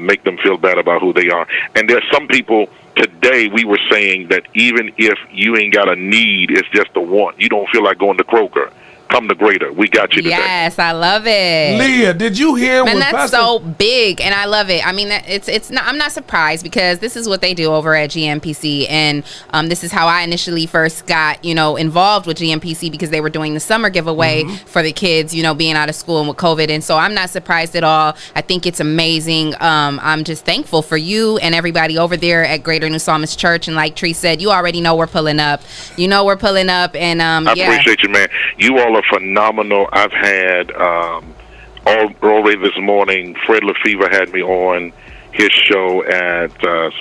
make them feel bad about who they are. And there's some people today we were saying that even if you ain't got a need, it's just a want. You don't feel like going to Kroger. Come to Greater. We got you today. Yes, I love it. Leah, did you hear? Man, that's so big, and I love it. I mean, it's not. I'm not surprised because this is what they do over at GMPC, and this is how I initially first got involved with GMPC because they were doing the summer giveaway for the kids, being out of school and with COVID, and so I'm not surprised at all. I think it's amazing. I'm just thankful for you and everybody over there at Greater New Psalmist Church, and like Tree said, you already know we're pulling up. We're pulling up, and I appreciate you, man. You all are phenomenal. I've had already this morning, Fred Lefevre had me on his show at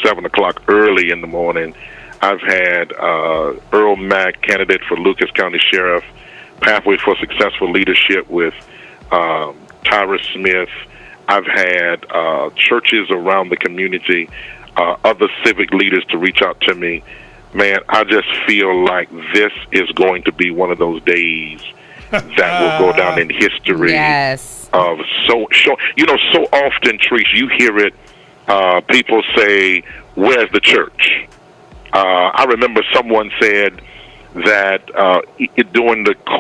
7 o'clock early in the morning. I've had Earl Mack, candidate for Lucas County Sheriff, Pathway for Successful Leadership with Tyra Smith. I've had churches around the community, other civic leaders to reach out to me. Man, I just feel like this is going to be one of those days that will go down in history. Yes. Of so often, Trish, you hear it. People say, "Where's the church?" I remember someone said that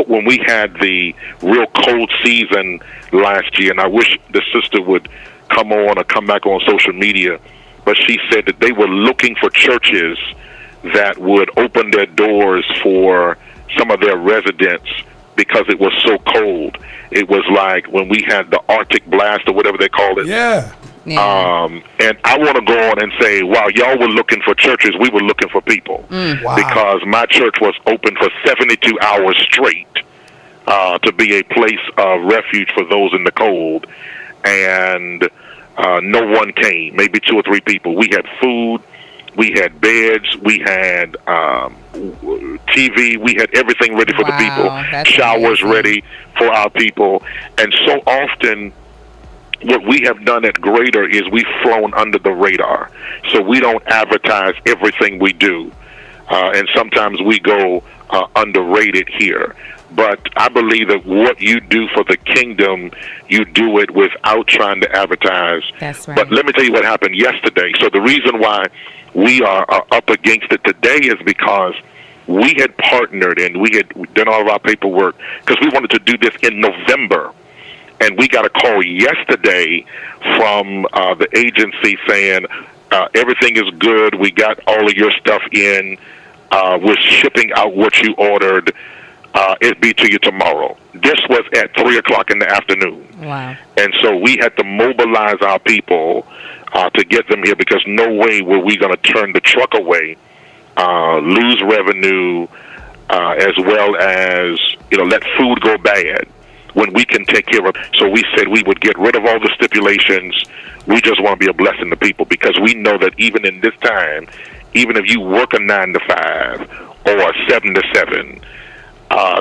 when we had the real cold season last year, and I wish the sister would come on or come back on social media, but she said that they were looking for churches that would open their doors for some of their residents because it was so cold. It was like when we had the Arctic blast or whatever they called it. Yeah. And I want to go on and say, wow, y'all were looking for churches. We were looking for people. Wow. Because my church was open for 72 hours straight to be a place of refuge for those in the cold. And no one came, maybe 2 or 3 people. We had food. We had beds, we had TV, we had everything ready for the people, showers ready for our people. And so often what we have done at Greater is we've flown under the radar. So we don't advertise everything we do. And sometimes we go underrated here. But I believe that what you do for the kingdom, you do it without trying to advertise. That's right. But let me tell you what happened yesterday. So the reason why we are up against it today is because we had partnered and we had done all of our paperwork because we wanted to do this in November. And we got a call yesterday from the agency saying everything is good. We got all of your stuff in. We're shipping out what you ordered. It'll be to you tomorrow. This was at 3 o'clock in the afternoon. Wow. And so we had to mobilize our people to get them here because no way were we going to turn the truck away, lose revenue, as well as let food go bad when we can take care of. So we said we would get rid of all the stipulations. We just want to be a blessing to people because we know that even in this time, even if you work a 9 to 5 or a 7 to 7,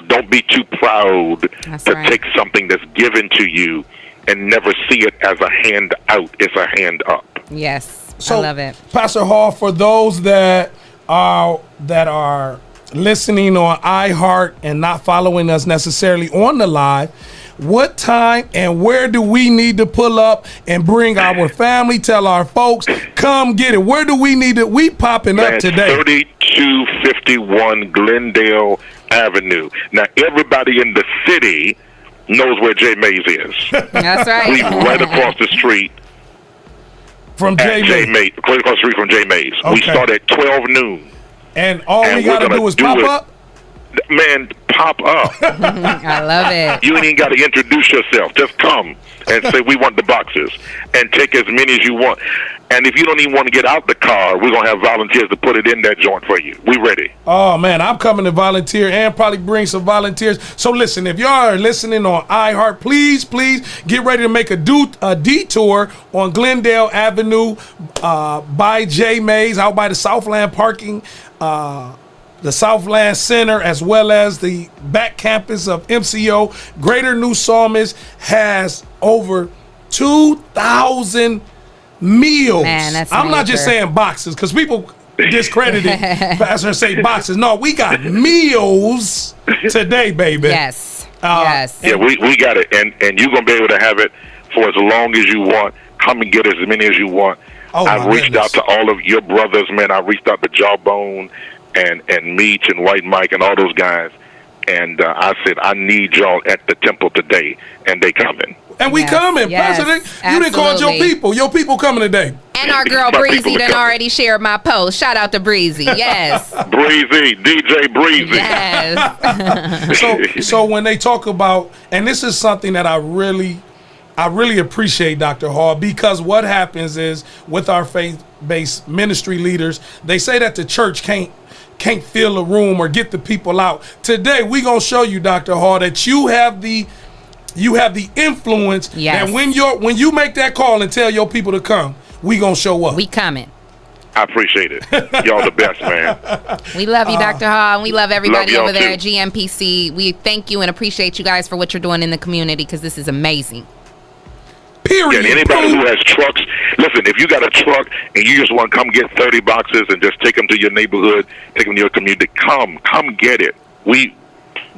don't be too proud to take something that's given to you and never see it as a hand out. It's a hand up. Yes, So, I love it. Pastor Hall, for those that are listening on iHeart and not following us necessarily on the live, what time and where do we need to pull up and bring our family, tell our folks, come get it? Where do we need it? We popping up today. 3251 Glendale Avenue. Now, everybody in the city knows where J. Mays is. That's right. We right across the street from J. Mays. Right across the street from J. Mays. We Okay. start at 12 noon. And all we got to do is pop up? Man, pop up. I love it. You ain't even got to introduce yourself. Just come and say, we want the boxes, and take as many as you want. And if you don't even want to get out the car, we're going to have volunteers to put it in that joint for you. We ready. Oh, man, I'm coming to volunteer and probably bring some volunteers. So, listen, if y'all are listening on iHeart, please get ready to make a detour on Glendale Avenue by J. Mays, out by the Southland parking, the Southland Center, as well as the back campus of MCO. Greater New Psalmist has over 2,000 meals. Man, that's I'm not just major. saying boxes, because people discredited Pastor and say boxes. No, we got meals today, baby. Yes. Yes. Yeah, we got it. And you're going to be able to have it for as long as you want. Come and get as many as you want. I've reached out to all of your brothers, man. I reached out to Jawbone and Meech and White Mike and all those guys. And I said, I need y'all at the temple today. And they coming. And we coming. President, you didn't call your people. Your people coming today. And our girl Breezy done already shared my post. Shout out to Breezy. Yes. Breezy, DJ Breezy. Yes. So when they talk about, and this is something that I really appreciate, Dr. Hall, because what happens is with our faith-based ministry leaders, they say that the church can't fill a room or get the people out. Today, we gonna show you, Dr. Hall, that you have the influence. Yes. And when you make that call and tell your people to come, we gonna show up. We coming. I appreciate it. Y'all the best, man. We love you, Dr. Hall, and we love everybody Love y'all over there too. at GMPC. We thank you and appreciate you guys for what you're doing in the community, because this is amazing. Yeah, and anybody who has trucks, listen, if you got a truck and you just want to come get 30 boxes and just take them to your neighborhood, take them to your community, come get it. We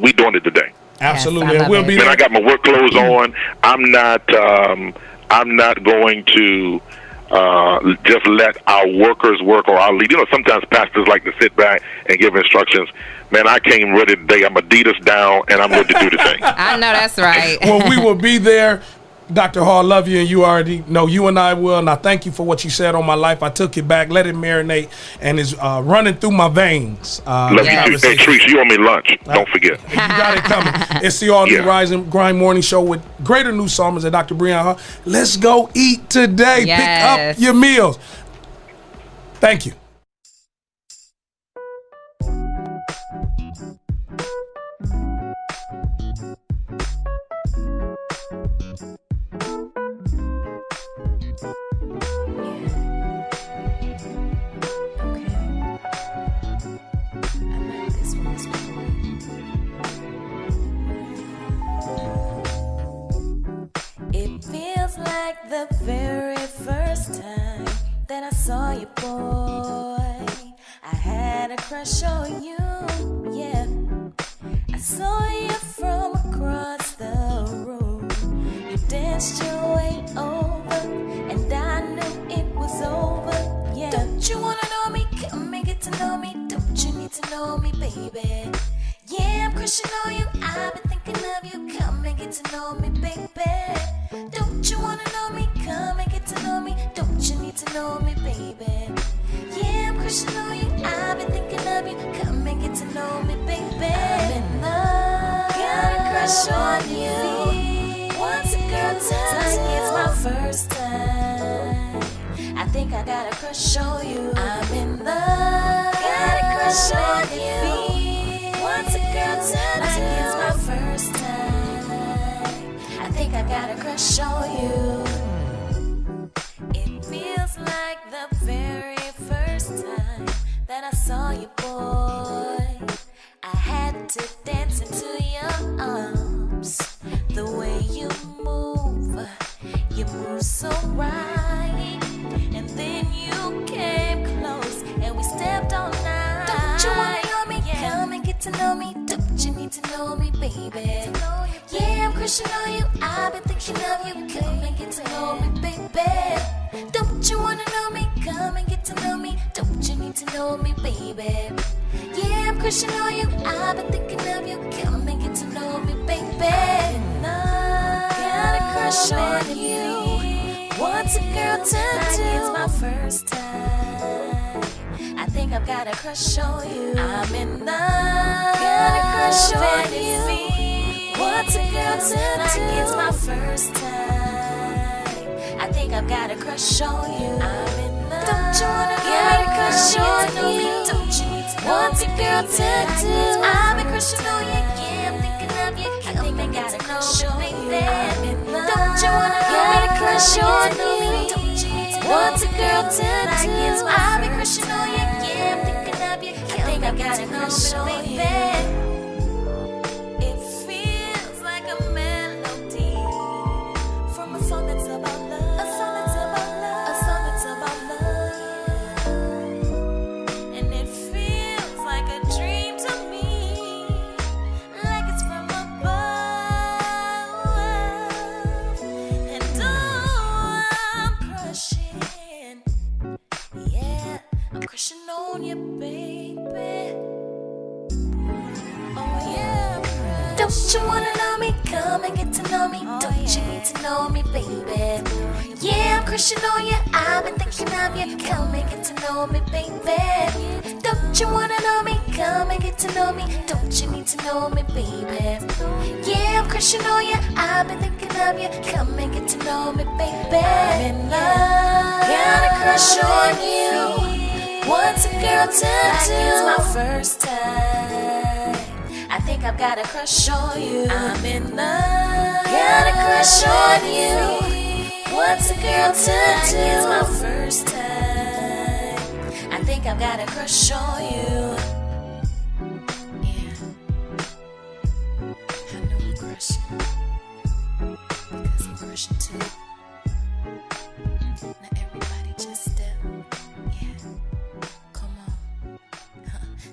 doing it today. Absolutely. Yes, we'll be there. I got my work clothes on. I'm not going to just let our workers work or our lead. You know, sometimes pastors like to sit back and give instructions. Man, I came ready today. I'm Adidas down, and I'm ready to do the thing. I know that's right. Well, we will be there. Dr. Hall, love you, and you already know you and I will. And I thank you for what you said on my life. I took it back, let it marinate, and it's running through my veins. Love you too. Hey, Trees, you owe me lunch. Don't forget. You got it coming. It's the All New Rise and Grind Morning Show with Greater New Psalmist and Dr. Breon Hall. Let's go eat today. Yes. Pick up your meals. Thank you. It feels like the very first time that I saw you, boy. I had a crush on you, yeah. I saw you from across the room. You danced your way over, and I knew it was over, yeah. Don't you wanna know me? Come and get to know me. Don't you need to know me, baby? Yeah, I'm crushing on you. I've been thinking of you. Come and get to know me, baby. Don't you wanna know me? Come and get to know me. Don't you need to know me, baby? Yeah, I'm crushing on you. I've been thinking of you. Come and get to know me, baby. I'm in love. Got a crush on you. Once a girl tells me it's my first time, I think I got a crush on you. I'm in love. Got a crush on you. Once a girl tells me it's my first time, I think I got a crush on you. It feels like the very first time that I saw you, boy. I had to dance into your arms. The way you move so right. And then you came close and we stepped all night. Don't you wanna know me? Yeah. Come and get to know me. Don't you need to know me, baby? Yeah, I'm crushing on you. I've been thinking of you. Come and get to know me, baby. Don't you wanna know me? Come and get to know me. Don't you need to know me, baby? Yeah, I'm crushing on you. I've been thinking of you. Come and get to know me, baby. Got a crush on you. What's a girl to do? It's my first time. I think I've got a crush on you. I'm in love. Got a crush on you. What's a girl to do? It's my first time. I think I've got a crush on you. I'm in love. Don't you wanna get a crush on you? Don't you need to know what's a girl to do? I've been crushing on you. Yeah, I'm thinking of you. I think I got a crush on you. I'm in love. Don't you wanna get a crush on you? Don't you need to know what's a girl to do? I've been crushing on you. Yeah, I'm thinking of you. I think I got a crush on you. It feels like a melody from a song that's about love. A song that's about love. A song that's about love. And it feels like a dream to me, like it's from above. And oh, I'm crushing. Yeah, I'm crushing on you, baby. Oh yeah, I'm crushing. Don't you wanna know me? Come and get to know me. Don't you need to know me, baby? Yeah, I'm crushing on you. I've been thinking of you. Come and get to know me, baby. Don't you wanna know me? Come and get to know me. Don't you need to know me, baby? Yeah, I'm crushing on you. I've been thinking of you. Come and get to know me, baby. I'm in love. Got a crush on you. What's a girl to do? It's my first time. I think I've got a crush on you. I'm in love. Got a crush on you. What's a girl to do? It's my first time. I think I've got a crush on you. Yeah. I know you're crushing. Because I'm crushing too. Now everybody just step. Yeah. Come on.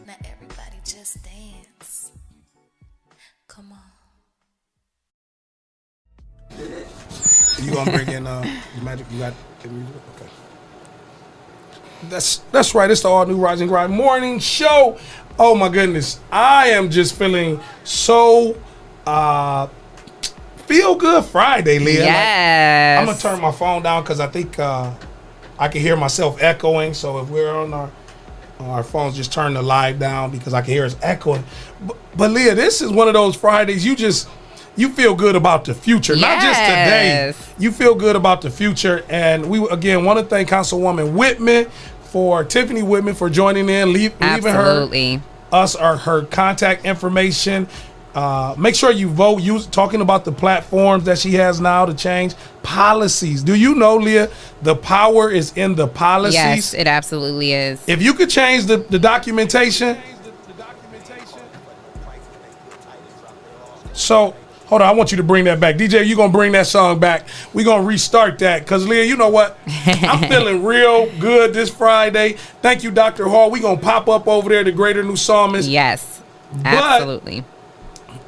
Now everybody just dance. Come on. You gonna bring in the magic? You got the music? Okay. That's right. It's the all new Rise and Grind morning show. Oh my goodness, I am just feeling so feel good Friday, Leah. Yes. Like, I'm gonna turn my phone down because I think I can hear myself echoing. So if we're on our phones, just turn the live down because I can hear us echoing. But Leah, this is one of those Fridays you feel good about the future, not just today. You feel good about the future. And we, again, want to thank Councilwoman Whitman Tiffany Whitman for joining in, leaving her contact information. Make sure you vote, talking about the platforms that she has now to change policies. Do you know, Leah, the power is in the policies? Yes, it absolutely is. If you could change the documentation. So, hold on, I want you to bring that back. DJ, you going to bring that song back. We're going to restart that because, Leah, you know what? I'm feeling real good this Friday. Thank you, Dr. Hall. We're going to pop up over there to Greater New Psalmist. Yes, absolutely.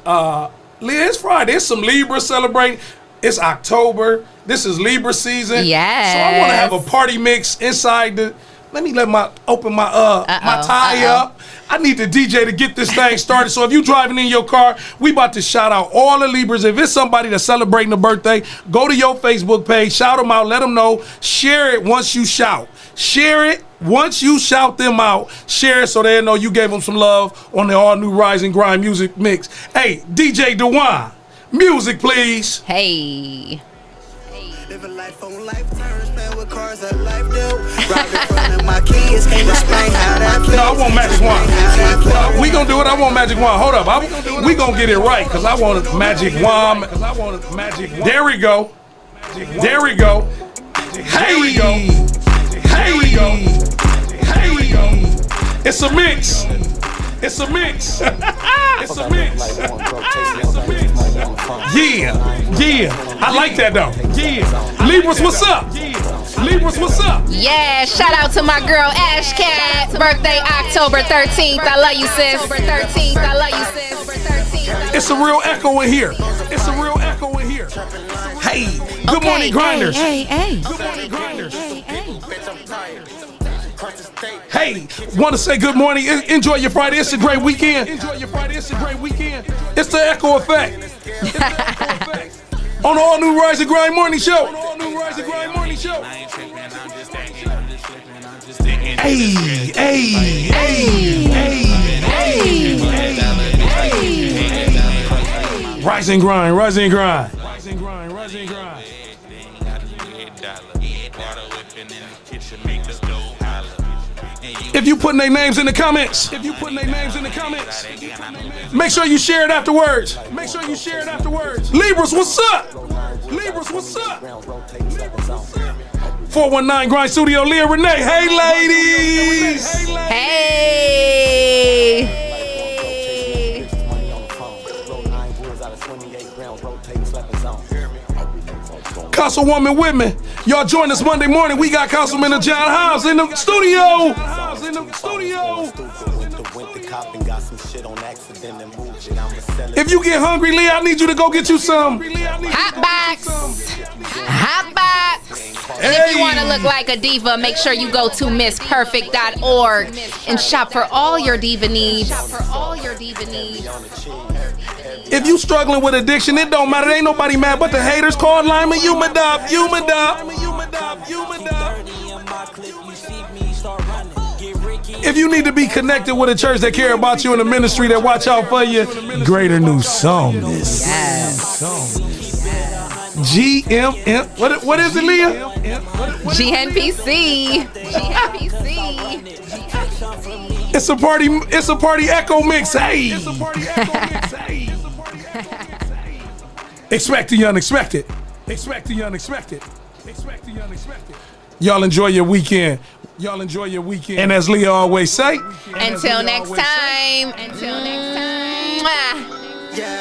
Leah, it's Friday. It's some Libra celebrating. It's October. This is Libra season. Yes. So I want to have a party mix inside the... Let me open my tie up. I need the DJ to get this thing started. So if you driving in your car, we about to shout out all the Libras. If it's somebody that's celebrating a birthday, go to your Facebook page, shout them out, let them know. Share it once you shout. Share it once you shout them out. Share it so they know you gave them some love on the all new Rise and Grind music mix. Hey, DJ Dewan, music please. Hey. Living life on life terms, playing with cars that life do. Right in front of my kids, can't explain how that feels. No, I want Magic Wand. No, we gonna do it. I want Magic Wand. Hold up. We gonna get it right because I want Magic Wand. There we go. There we go. Here we go. Here we go. Here we go. It's a mix. It's a mix. It's a mix. It's a mix. Yeah. I like that though. Yeah. Libras, what's up? Libras, what's up? Yeah, shout out to my girl Ash Cat. Birthday October 13th. I love you, sis. October 13th. I love you, sis. It's a real echo in here. It's a real echo in here. Hey, good morning, grinders. Hey. Good morning, grinders. Hey, want to say good morning. Enjoy your Friday. It's a great weekend. Enjoy your Friday. It's a great weekend. It's the echo effect. On the all new Rise and Grind morning show. Hey. Rise and grind. If you putting their names in the comments, make sure you share it afterwards. 419 Grind Studio, Leah Renee. Hey, ladies. Hey. Councilwoman Whitman, y'all join us Monday morning. We got Councilman John Hobbs in the studio. If you get hungry, Leah, I need you to go get you some Hot box. And if you want to look like a diva, make sure you go to MissPerfect.org and shop for all your diva needs. If you struggling with addiction, it don't matter. Ain't nobody mad but the haters. Call Lima Humidop. If you need to be connected with a church that care about you and a ministry that watch out for you, Greater New Psalmist. GMM. What is it, Leah? GNPC. It's a party echo mix. Hey. Expect the unexpected. Y'all enjoy your weekend. And as Leah always say, Until next time.